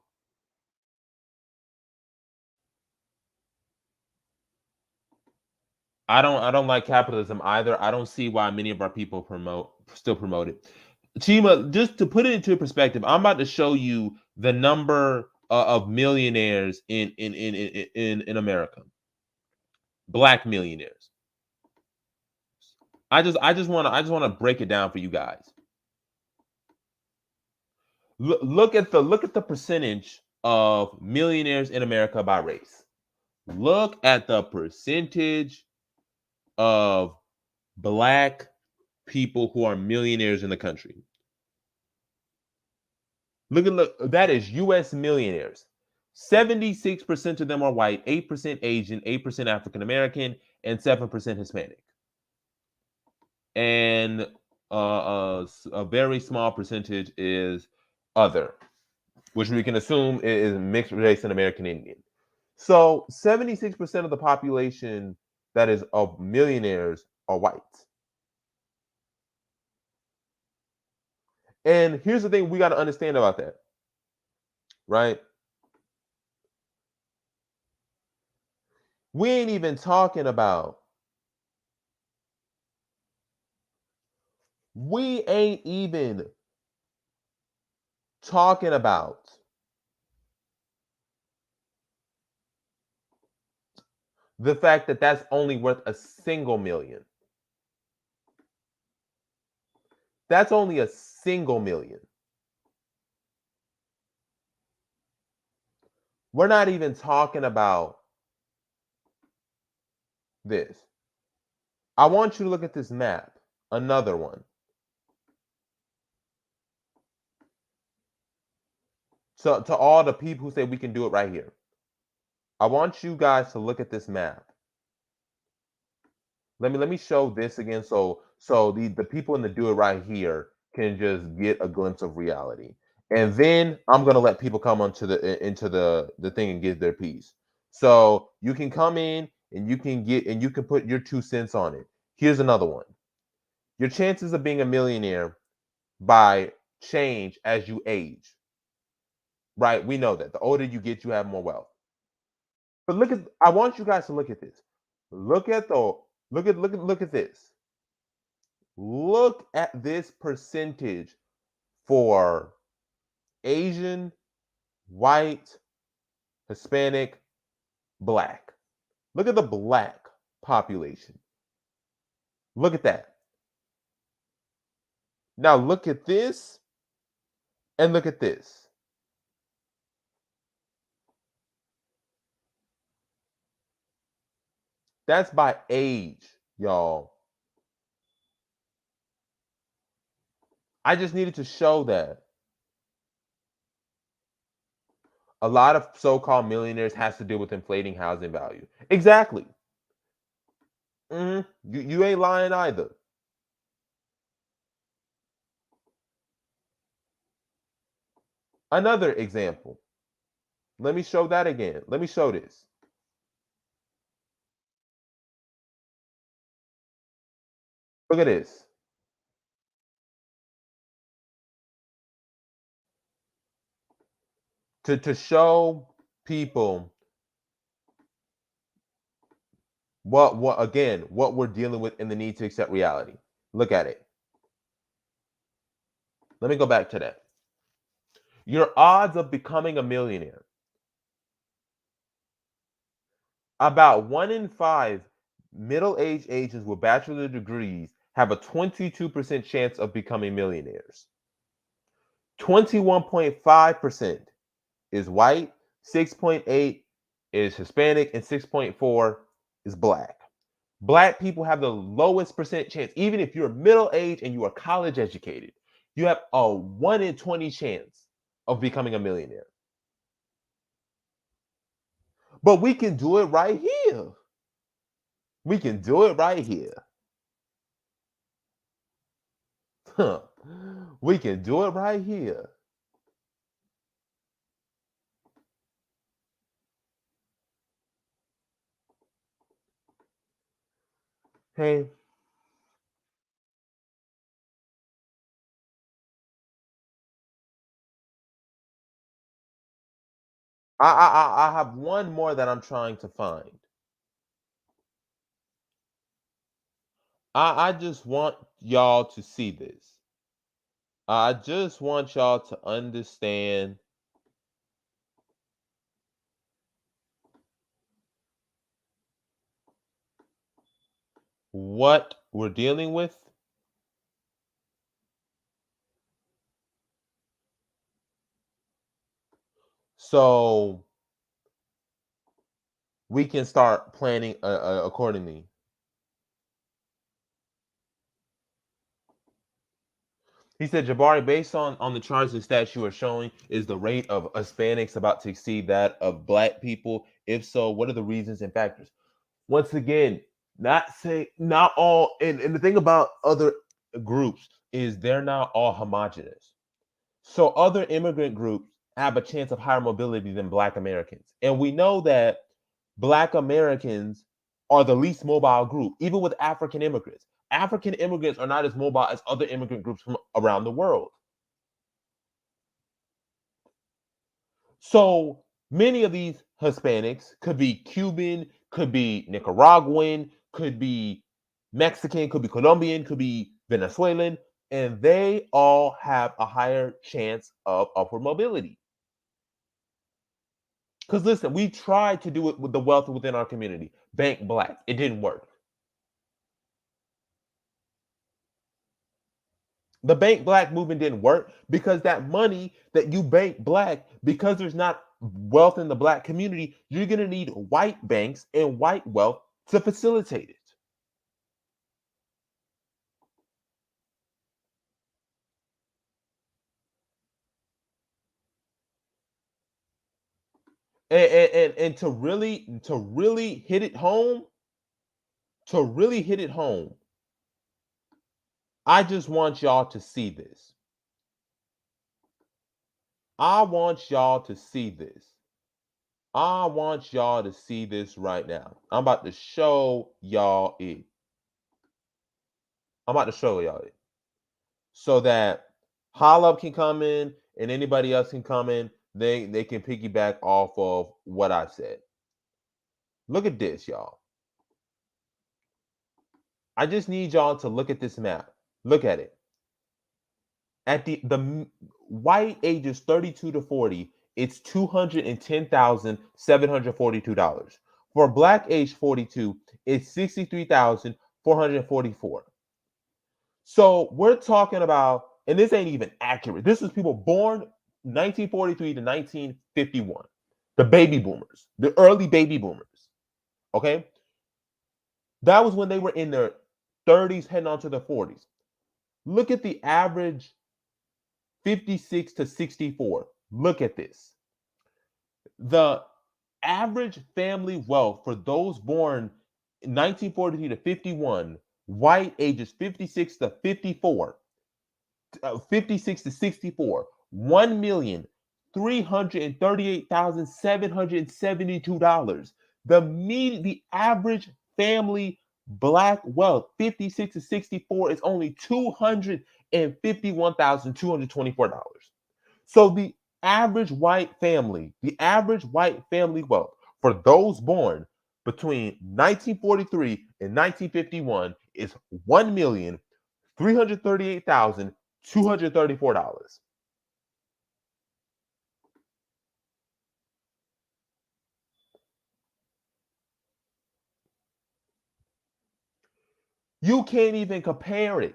I don't like capitalism either. I don't see why many of our people still promote it. Chima, just to put it into perspective, I'm about to show you the number of millionaires in America. Black millionaires. I just want to break it down for you guys. Look at the percentage of millionaires in America by race. Look at the percentage of black people who are millionaires in the country. Look, that is US millionaires. 76% of them are white, 8% Asian, 8% African American, and 7% Hispanic. And a very small percentage is other, which we can assume is mixed race and American Indian. So 76% of the population that is of millionaires are white. And here's the thing we got to understand about that, right? We ain't even talking about, we ain't even talking about The fact that that's only worth a single million. That's only a single million. We're not even talking about this. I want you to look at this map. Another one. So to all the people who say we can do it right here, I want you guys to look at this map. Let me show this again so the people in the do it right here can just get a glimpse of reality. And then I'm gonna let people come onto the into the thing and give their piece. So you can come in and you can put your 2 cents on it. Here's another one. Your chances of being a millionaire by change as you age. Right? We know that. The older you get, you have more wealth. But I want you guys to look at this. Look at this. Look at this percentage for Asian, white, Hispanic, black. Look at the black population. Look at that. Now look at this and look at this. That's by age, y'all. I just needed to show that. A lot of so-called millionaires has to deal with inflating housing value. Exactly. You ain't lying either. Another example. Let me show that again. Let me show this. Look at this. To show people what we're dealing with and the need to accept reality. Look at it. Let me go back to that. Your odds of becoming a millionaire. About 1 in 5 middle-aged Asians with bachelor degrees have a 22% chance of becoming millionaires. 21.5% is white, 6.8 is Hispanic, and 6.4 is black. Black people have the lowest percent chance. Even if you're middle-aged and you are college educated, you have a 1 in 20 chance of becoming a millionaire. But we can do it right here. We can do it right here. Huh. We can do it right here. Hey, I have one more that I'm trying to find. I just want y'all to see this. I just want y'all to understand what we're dealing with. So we can start planning accordingly. He said, Jabari, based on the charts and stats you are showing, is the rate of Hispanics about to exceed that of Black people? If so, what are the reasons and factors? Once again, not all, and the thing about other groups is they're not all homogenous. So other immigrant groups have a chance of higher mobility than Black Americans. And we know that Black Americans are the least mobile group, even with African immigrants. African immigrants are not as mobile as other immigrant groups from around the world. So many of these Hispanics could be Cuban, could be Nicaraguan, could be Mexican, could be Colombian, could be Venezuelan, and they all have a higher chance of upward mobility. Because listen, we tried to do it with the wealth within our community. Bank black. It didn't work. The bank black movement didn't work because that money that you bank black, because there's not wealth in the black community, you're going to need white banks and white wealth to facilitate it. And to really hit it home, to really hit it home, I just want y'all to see this. I want y'all to see this. I want y'all to see this right now. I'm about to show y'all it. I'm about to show y'all it. So that Hollub can come in and anybody else can come in. They can piggyback off of what I said. Look at this, y'all. I just need y'all to look at this map. Look at it. At the white ages 32 to 40, it's $210,742. For black age 42, it's 63,444. So we're talking about, and this ain't even accurate. This is people born 1943 to 1951. The baby boomers, the early baby boomers. Okay. That was when they were in their 30s heading on to their 40s. Look at the average 56 to 64. Look at this. The average family wealth for those born in 1943 to 51, white ages 56 to 54, 56 to 64, $1,338,772. The average family black wealth 56 to 64 is only $251,224. So the average white family wealth for those born between 1943 and 1951 is $1,338,234. You can't even compare it.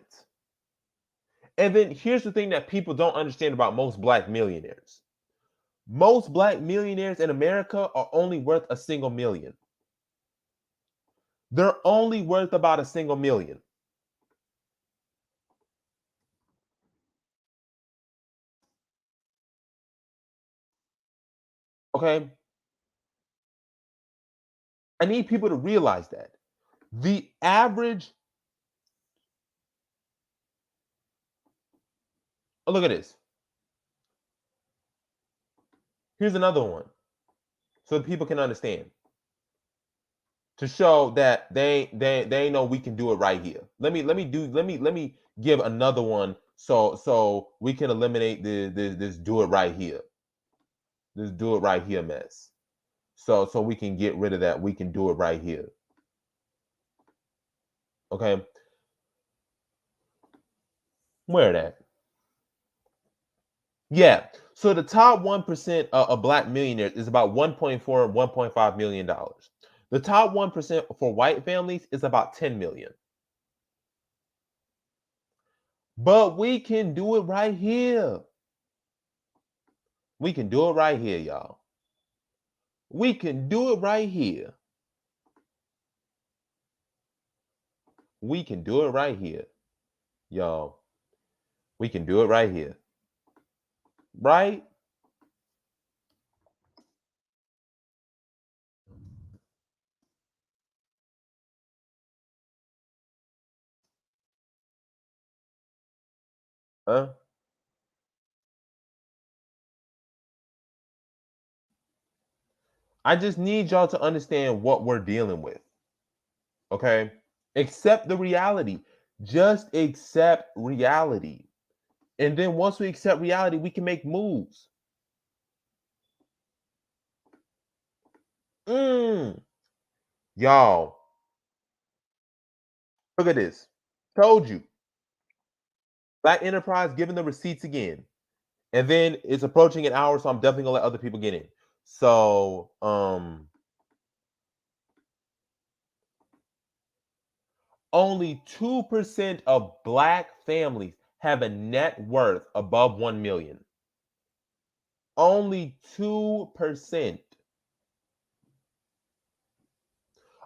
And then here's the thing that people don't understand about most black millionaires. Most black millionaires in America are only worth a single million. They're only worth about a single million. Okay? I need people to realize that. The average, oh, look at this. Here's another one so that people can understand. To show that they know we can do it right here. Let me give another one so we can eliminate this do it right here. This do it right here mess. So we can get rid of that. We can do it right here. Okay. Where that? Yeah. So the top 1% of black millionaires is about 1.4, $1.5 million. The top 1% for white families is about 10 million. But we can do it right here. We can do it right here, y'all. We can do it right here. We can do it right here, y'all. We can do it right here. Right? Huh? I just need y'all to understand what we're dealing with. Okay? Accept the reality. Just accept reality. And then once we accept reality, we can make moves. Y'all, look at this. Told you. Black Enterprise giving the receipts again. And then it's approaching an hour, so I'm definitely gonna let other people get in. So, only 2% of Black families have a net worth above 1 million. Only 2%.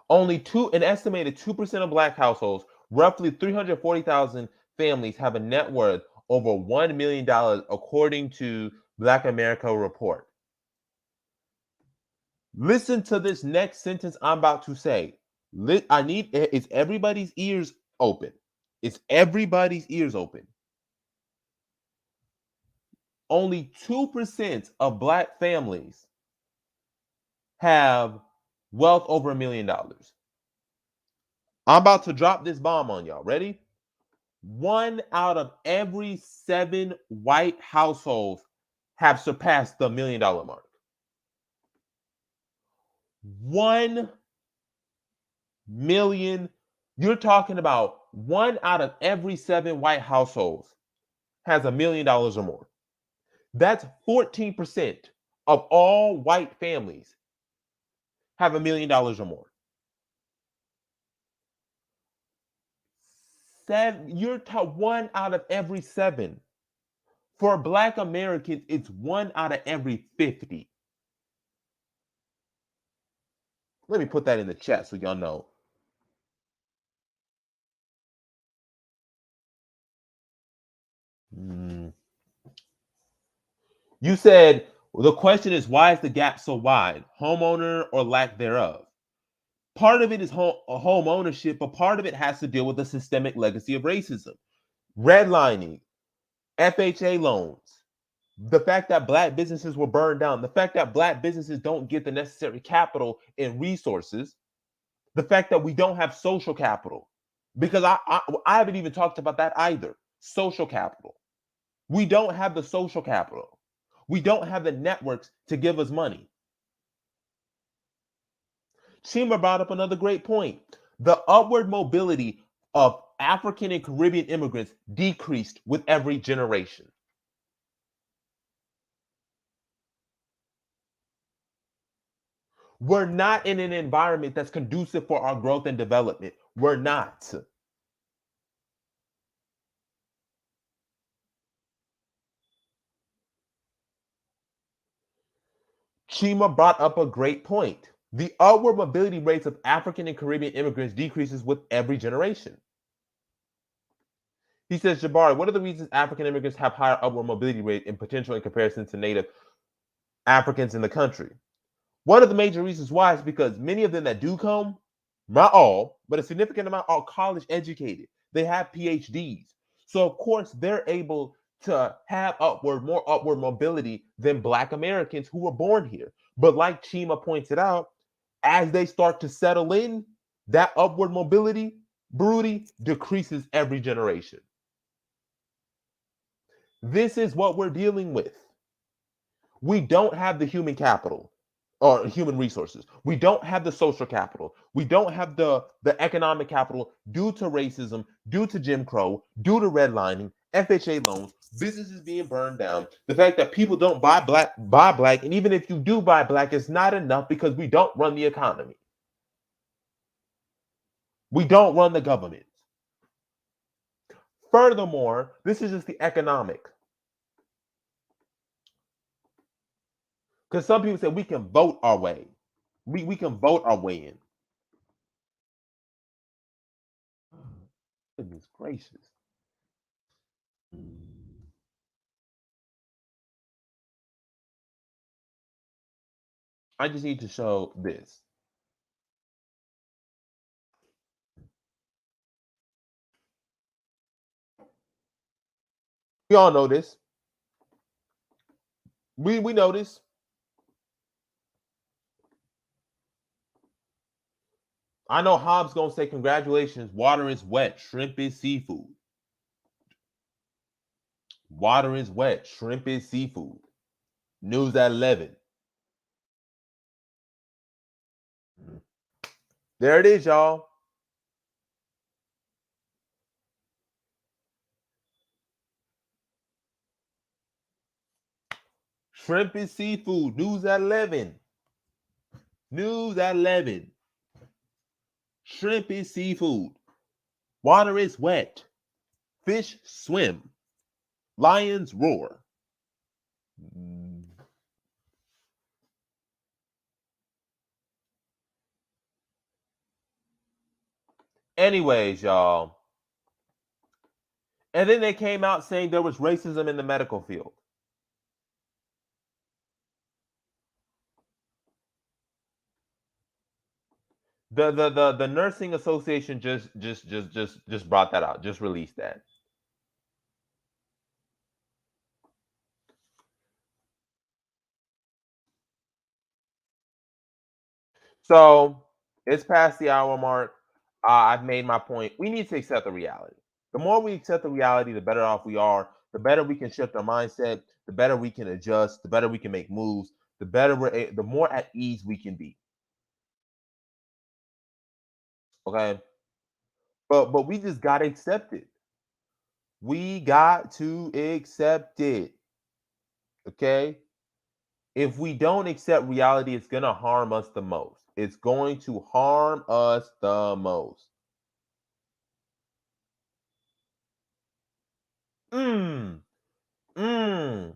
An estimated 2% of Black households, roughly 340,000 families, have a net worth over $1 million, according to Black America Report. Listen to this next sentence I'm about to say. It's everybody's ears open. It's everybody's ears open. Only 2% of Black families have wealth over $1 million. I'm about to drop this bomb on y'all. Ready? 1 out of every 7 white households have surpassed the $1 million mark. 1 million. You're talking about 1 out of every 7 white households has $1 million or more. That's 14% of all white families have $1 million or more. You're 1 out of every 7. For Black Americans, it's 1 out of every 50. Let me put that in the chat so y'all know. You said, the question is, why is the gap so wide? Homeowner or lack thereof? Part of it is home ownership, but part of it has to deal with the systemic legacy of racism. Redlining, FHA loans, the fact that Black businesses were burned down, the fact that Black businesses don't get the necessary capital and resources, the fact that we don't have social capital, because I haven't even talked about that either. Social capital. We don't have the social capital. We don't have the networks to give us money. Chima brought up another great point. The upward mobility of African and Caribbean immigrants decreased with every generation. We're not in an environment that's conducive for our growth and development. We're not. Chima brought up a great point. The upward mobility rates of African and Caribbean immigrants decreases with every generation. He says, Jabari, what are the reasons African immigrants have higher upward mobility rate and potential in comparison to native Africans in the country? One of the major reasons why is because many of them that do come, not all, but a significant amount are college educated. They have PhDs. So of course they're able to have more upward mobility than Black Americans who were born here. But like Chima pointed out, as they start to settle in, that upward mobility, Broody, decreases every generation. This is what we're dealing with. We don't have the human capital or human resources. We don't have the social capital. We don't have the economic capital due to racism, due to Jim Crow, due to redlining, FHA loans, businesses being burned down, the fact that people don't buy black, and even if you do buy black, it's not enough because we don't run the economy. We don't run the government. Furthermore, this is just the economic. Because some people say we can vote our way. We can vote our way in. Goodness gracious. I just need to show this. We all know this. We know this. I know Hobbs gonna say congratulations. Water is wet. Shrimp is seafood. Water is wet. Shrimp is seafood. News at 11. There it is, y'all. Shrimp is seafood. News at 11. News at 11. Shrimp is seafood. Water is wet. Fish swim. Lions roar. Anyways, y'all. And then they came out saying there was racism in the medical field. The nursing association just brought that out, just released that. So it's past the hour mark. I've made my point. We need to accept the reality. The more we accept the reality, the better off we are. The better we can shift our mindset. The better we can adjust. The better we can make moves. The more at ease we can be. Okay, but we just gotta accept it. We got to accept it. Okay. If we don't accept reality, it's gonna harm us the most. It's going to harm us the most. Mm. Mm.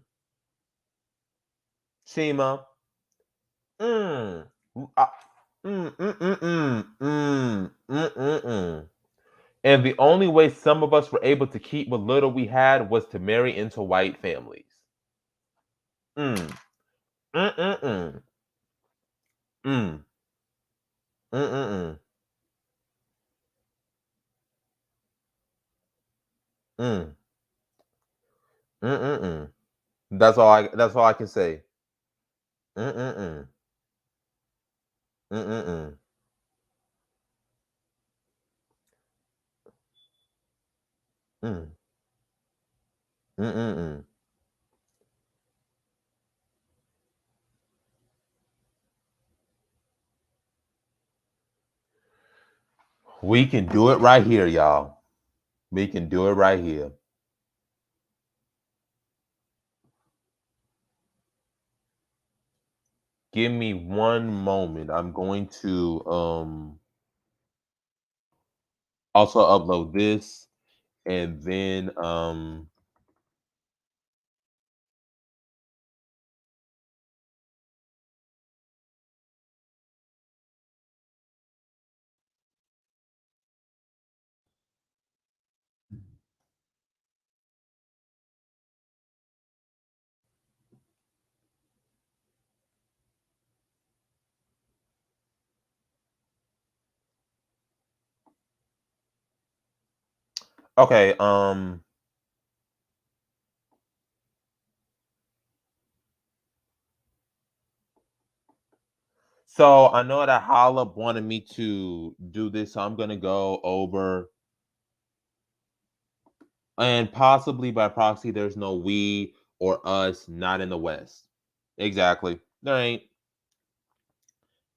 Shima. Mm. Uh, mm, mm, mm, mm, mm, mm, mm, mm. And the only way some of us were able to keep what little we had was to marry into white families. Mm. Mm, mm, mm. Mm. Mm, mm, mm. Mm. Mm, mm, mm. That's all I can say. Mm, mm, mm. Mm, mm, mm. Mm. Mm, mm, mm. We can do it right here, y'all. We can do it right here. Give me one moment. I'm going to also upload this and then okay, so I know that Hollop wanted me to do this, so I'm gonna go over and possibly by proxy there's no we or us not in the West. Exactly.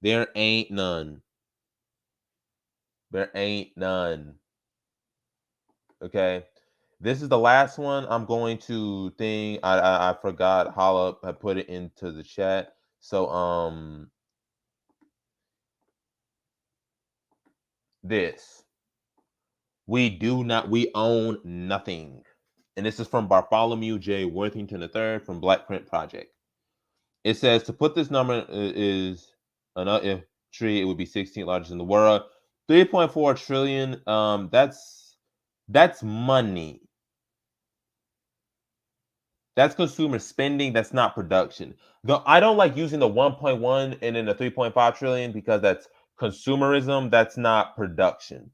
There ain't none. There ain't none. Okay. This is the last one I'm going to thing. I forgot Holla I put it into the chat. So this we own nothing. And this is from Bartholomew J. Worthington III from Black Print Project. It says to put this number is another tree, it would be 16th largest in the world. 3.4 trillion. That's money. That's consumer spending. That's not production. Though I don't like using the 1.1 and then the 3.5 trillion because that's consumerism. That's not production.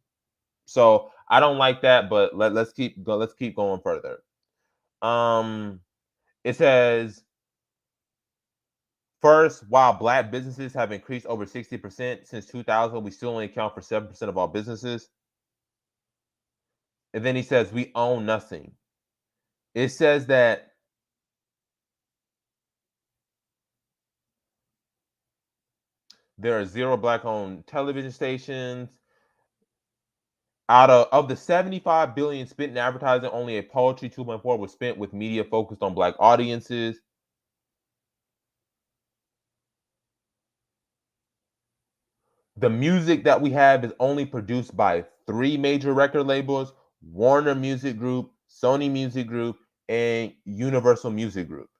So I don't like that. But let's keep going further. Um, it says first, while black businesses have increased over 60% since 2000, we still only account for 7% of all businesses. And then he says we own nothing. It says that there are 0 black-owned television stations. Out of the 75 billion spent in advertising, only a paltry 2.4 was spent with media focused on black audiences. The music that we have is only produced by 3 major record labels: Warner Music Group, Sony Music Group, and Universal Music Group.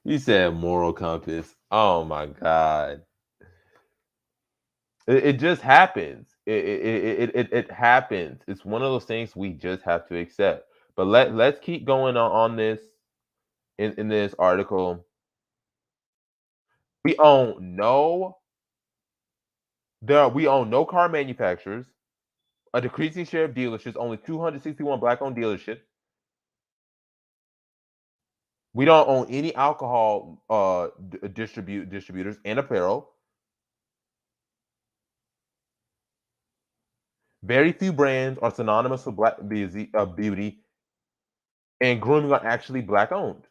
You said moral compass. Oh my god. It just happens. It happens. It's one of those things we just have to accept. But let's keep going on this in this article. We own no we own no car manufacturers, a decreasing share of dealerships, only 261 black-owned dealerships. We don't own any alcohol distributors and apparel. Very few brands are synonymous with black beauty, and grooming are actually black owned.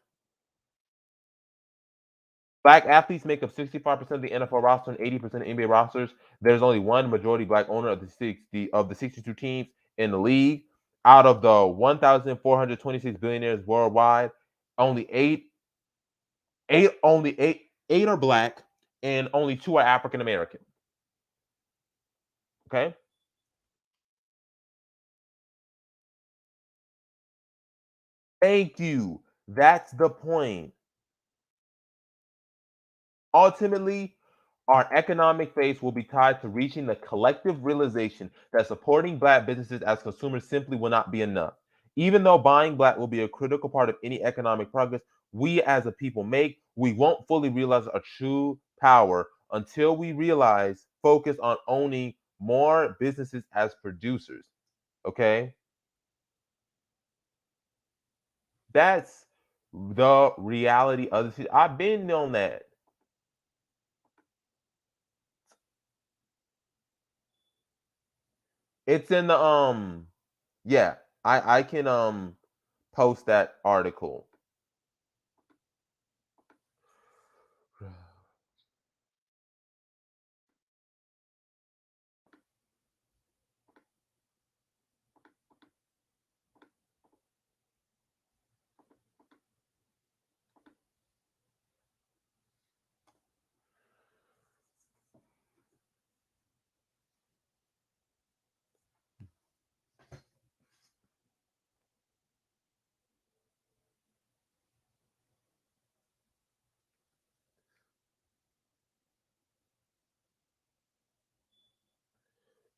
Black athletes make up 65% of the NFL roster and 80% of NBA rosters. There's only one majority black owner of the 62 teams in the league. Out of the 1,426 billionaires worldwide, only eight are black, and only 2 are African American. Okay, thank you. That's the point. Ultimately, our economic phase will be tied to reaching the collective realization that supporting black businesses as consumers simply will not be enough. Even though buying black will be a critical part of any economic progress we as a people make, we won't fully realize our true power until we realize focus on owning more businesses as producers. Okay? That's the reality of the situation. I've been on that. It's in the yeah, I can post that article.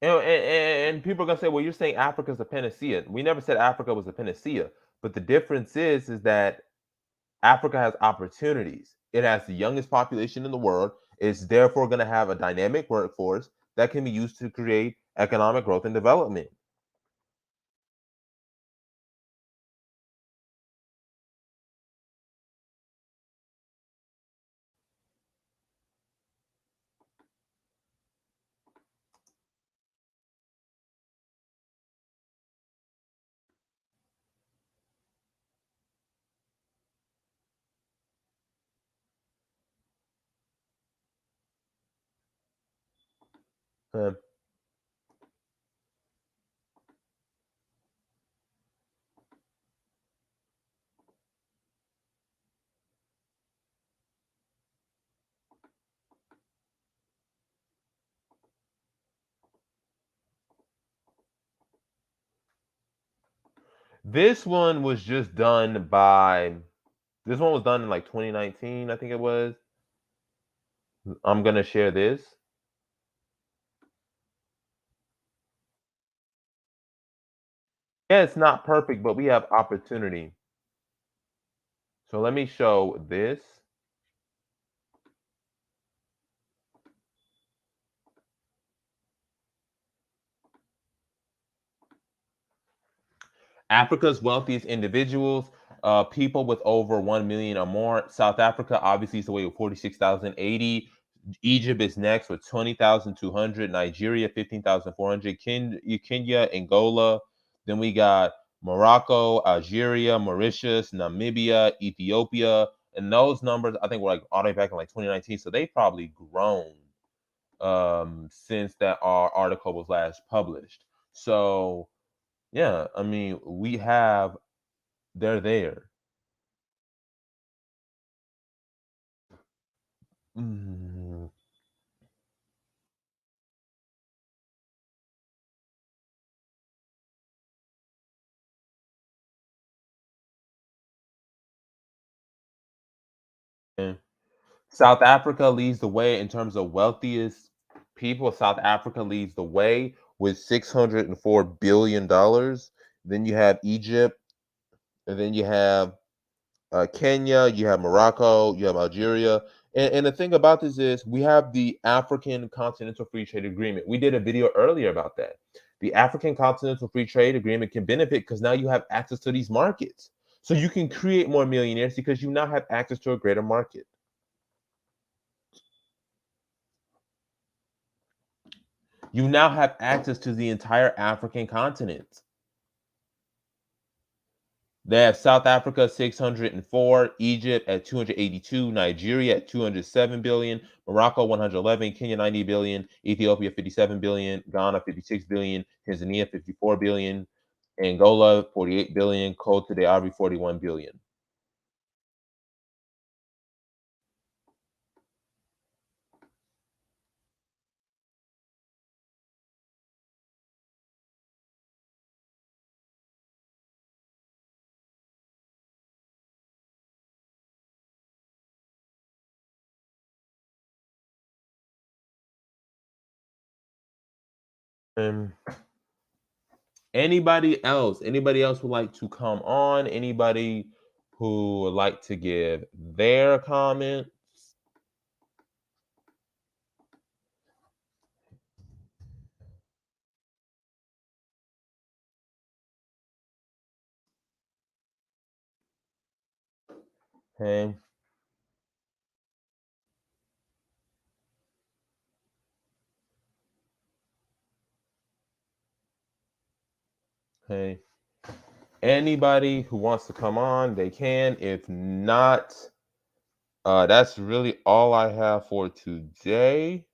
And people are gonna say, well, you're saying Africa's a panacea. We never said Africa was a panacea, but the difference is that Africa has opportunities. It has the youngest population in the world. It's therefore going to have a dynamic workforce that can be used to create economic growth and development. Um, this one was just done by. This one was done in like 2019, I think it was. I'm gonna share this. Yeah, it's not perfect, but we have opportunity. So let me show this. Africa's wealthiest individuals, people with over 1 million or more. South Africa obviously is away with 46,080. Egypt is next with 20,200. Nigeria 15,400. Kenya, Angola. Then we got Morocco, Algeria, Mauritius, Namibia, Ethiopia. And those numbers, I think, were like all the way back in like 2019. So they probably grown since that our article was last published. So yeah, I mean, they're there. Mm, and South Africa leads the way in terms of wealthiest people. South Africa leads the way with $604 billion. Then you have Egypt, and then you have Kenya, you have Morocco, you have Algeria. And the thing about this is, we have the African Continental Free Trade Agreement. We did a video earlier about that. The African Continental Free Trade Agreement can benefit because now you have access to these markets. So you can create more millionaires because you now have access to a greater market. You now have access to the entire African continent. They have South Africa 604, Egypt at 282, Nigeria at 207 billion, Morocco 111, Kenya 90 billion, Ethiopia 57 billion, Ghana 56 billion, Tanzania 54 billion, Angola 48 billion, Cote d'Ivoire 41 billion. And anybody else would like to come on? Anybody who would like to give their comments? Hey, hey. Anybody who wants to come on, they can. If not, that's really all I have for today.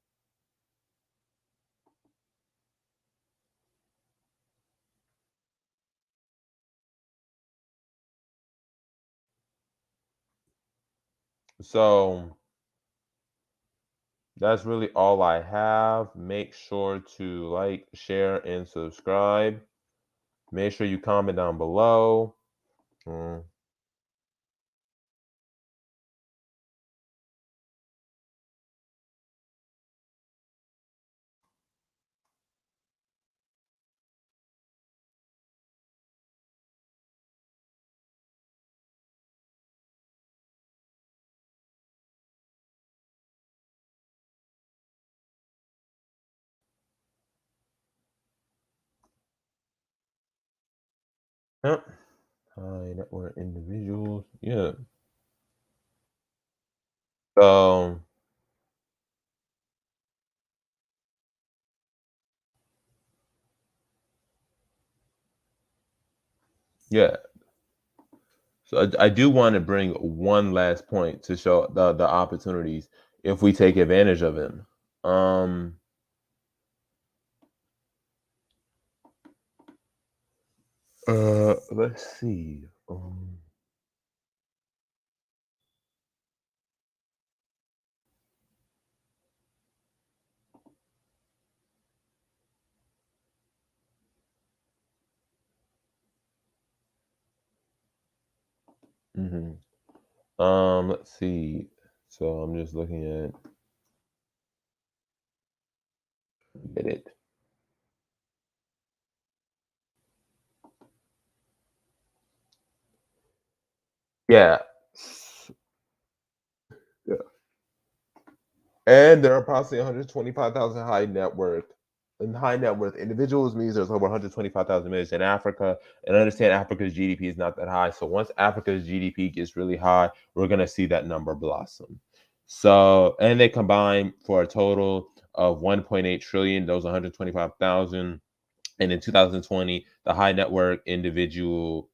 So that's really all I have. Make sure to like, share, and subscribe. Make sure you comment down below. Mm, yep. High net worth individuals. Yeah. So yeah. So I do want to bring one last point to show the opportunities if we take advantage of them. Um, let's see. Mhm. Let's see. So I'm just looking at it. Yeah. Yeah. And there are approximately 125,000 high net worth individuals means there's over 125,000 millions in Africa. And understand Africa's GDP is not that high. So once Africa's GDP gets really high, we're gonna see that number blossom. So and they combine for a total of 1.8 trillion, those 125,000. And in 2020, the high net worth individual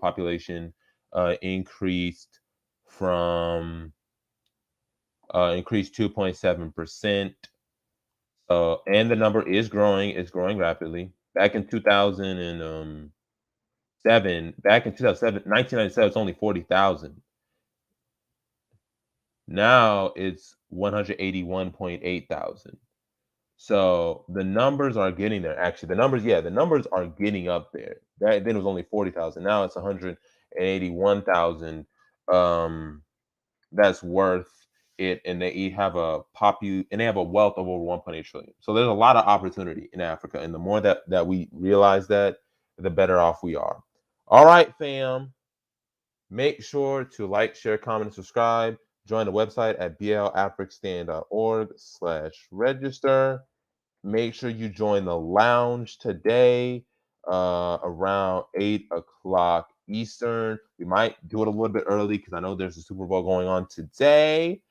population increased from increased 2.7%. And the number is growing. It's growing rapidly. Back in 2007, back in 2007, 1997, it's only 40,000. Now it's 181.8 thousand. So the numbers are getting there. Actually, the numbers are getting up there. That then it was only 40,000. Now it's 181,000. Um, that's worth it, and they have a and they have a wealth of over 1.8 trillion. So there's a lot of opportunity in Africa, and the more that we realize that, the better off we are. All right, fam. Make sure to like, share, comment, and subscribe. Join the website at blafricstan.org/register. Make sure you join the lounge today around 8 o'clock Eastern. We might do it a little bit early because I know there's a Super Bowl going on today.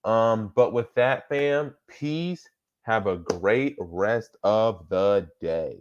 But with that, fam, peace. Have a great rest of the day.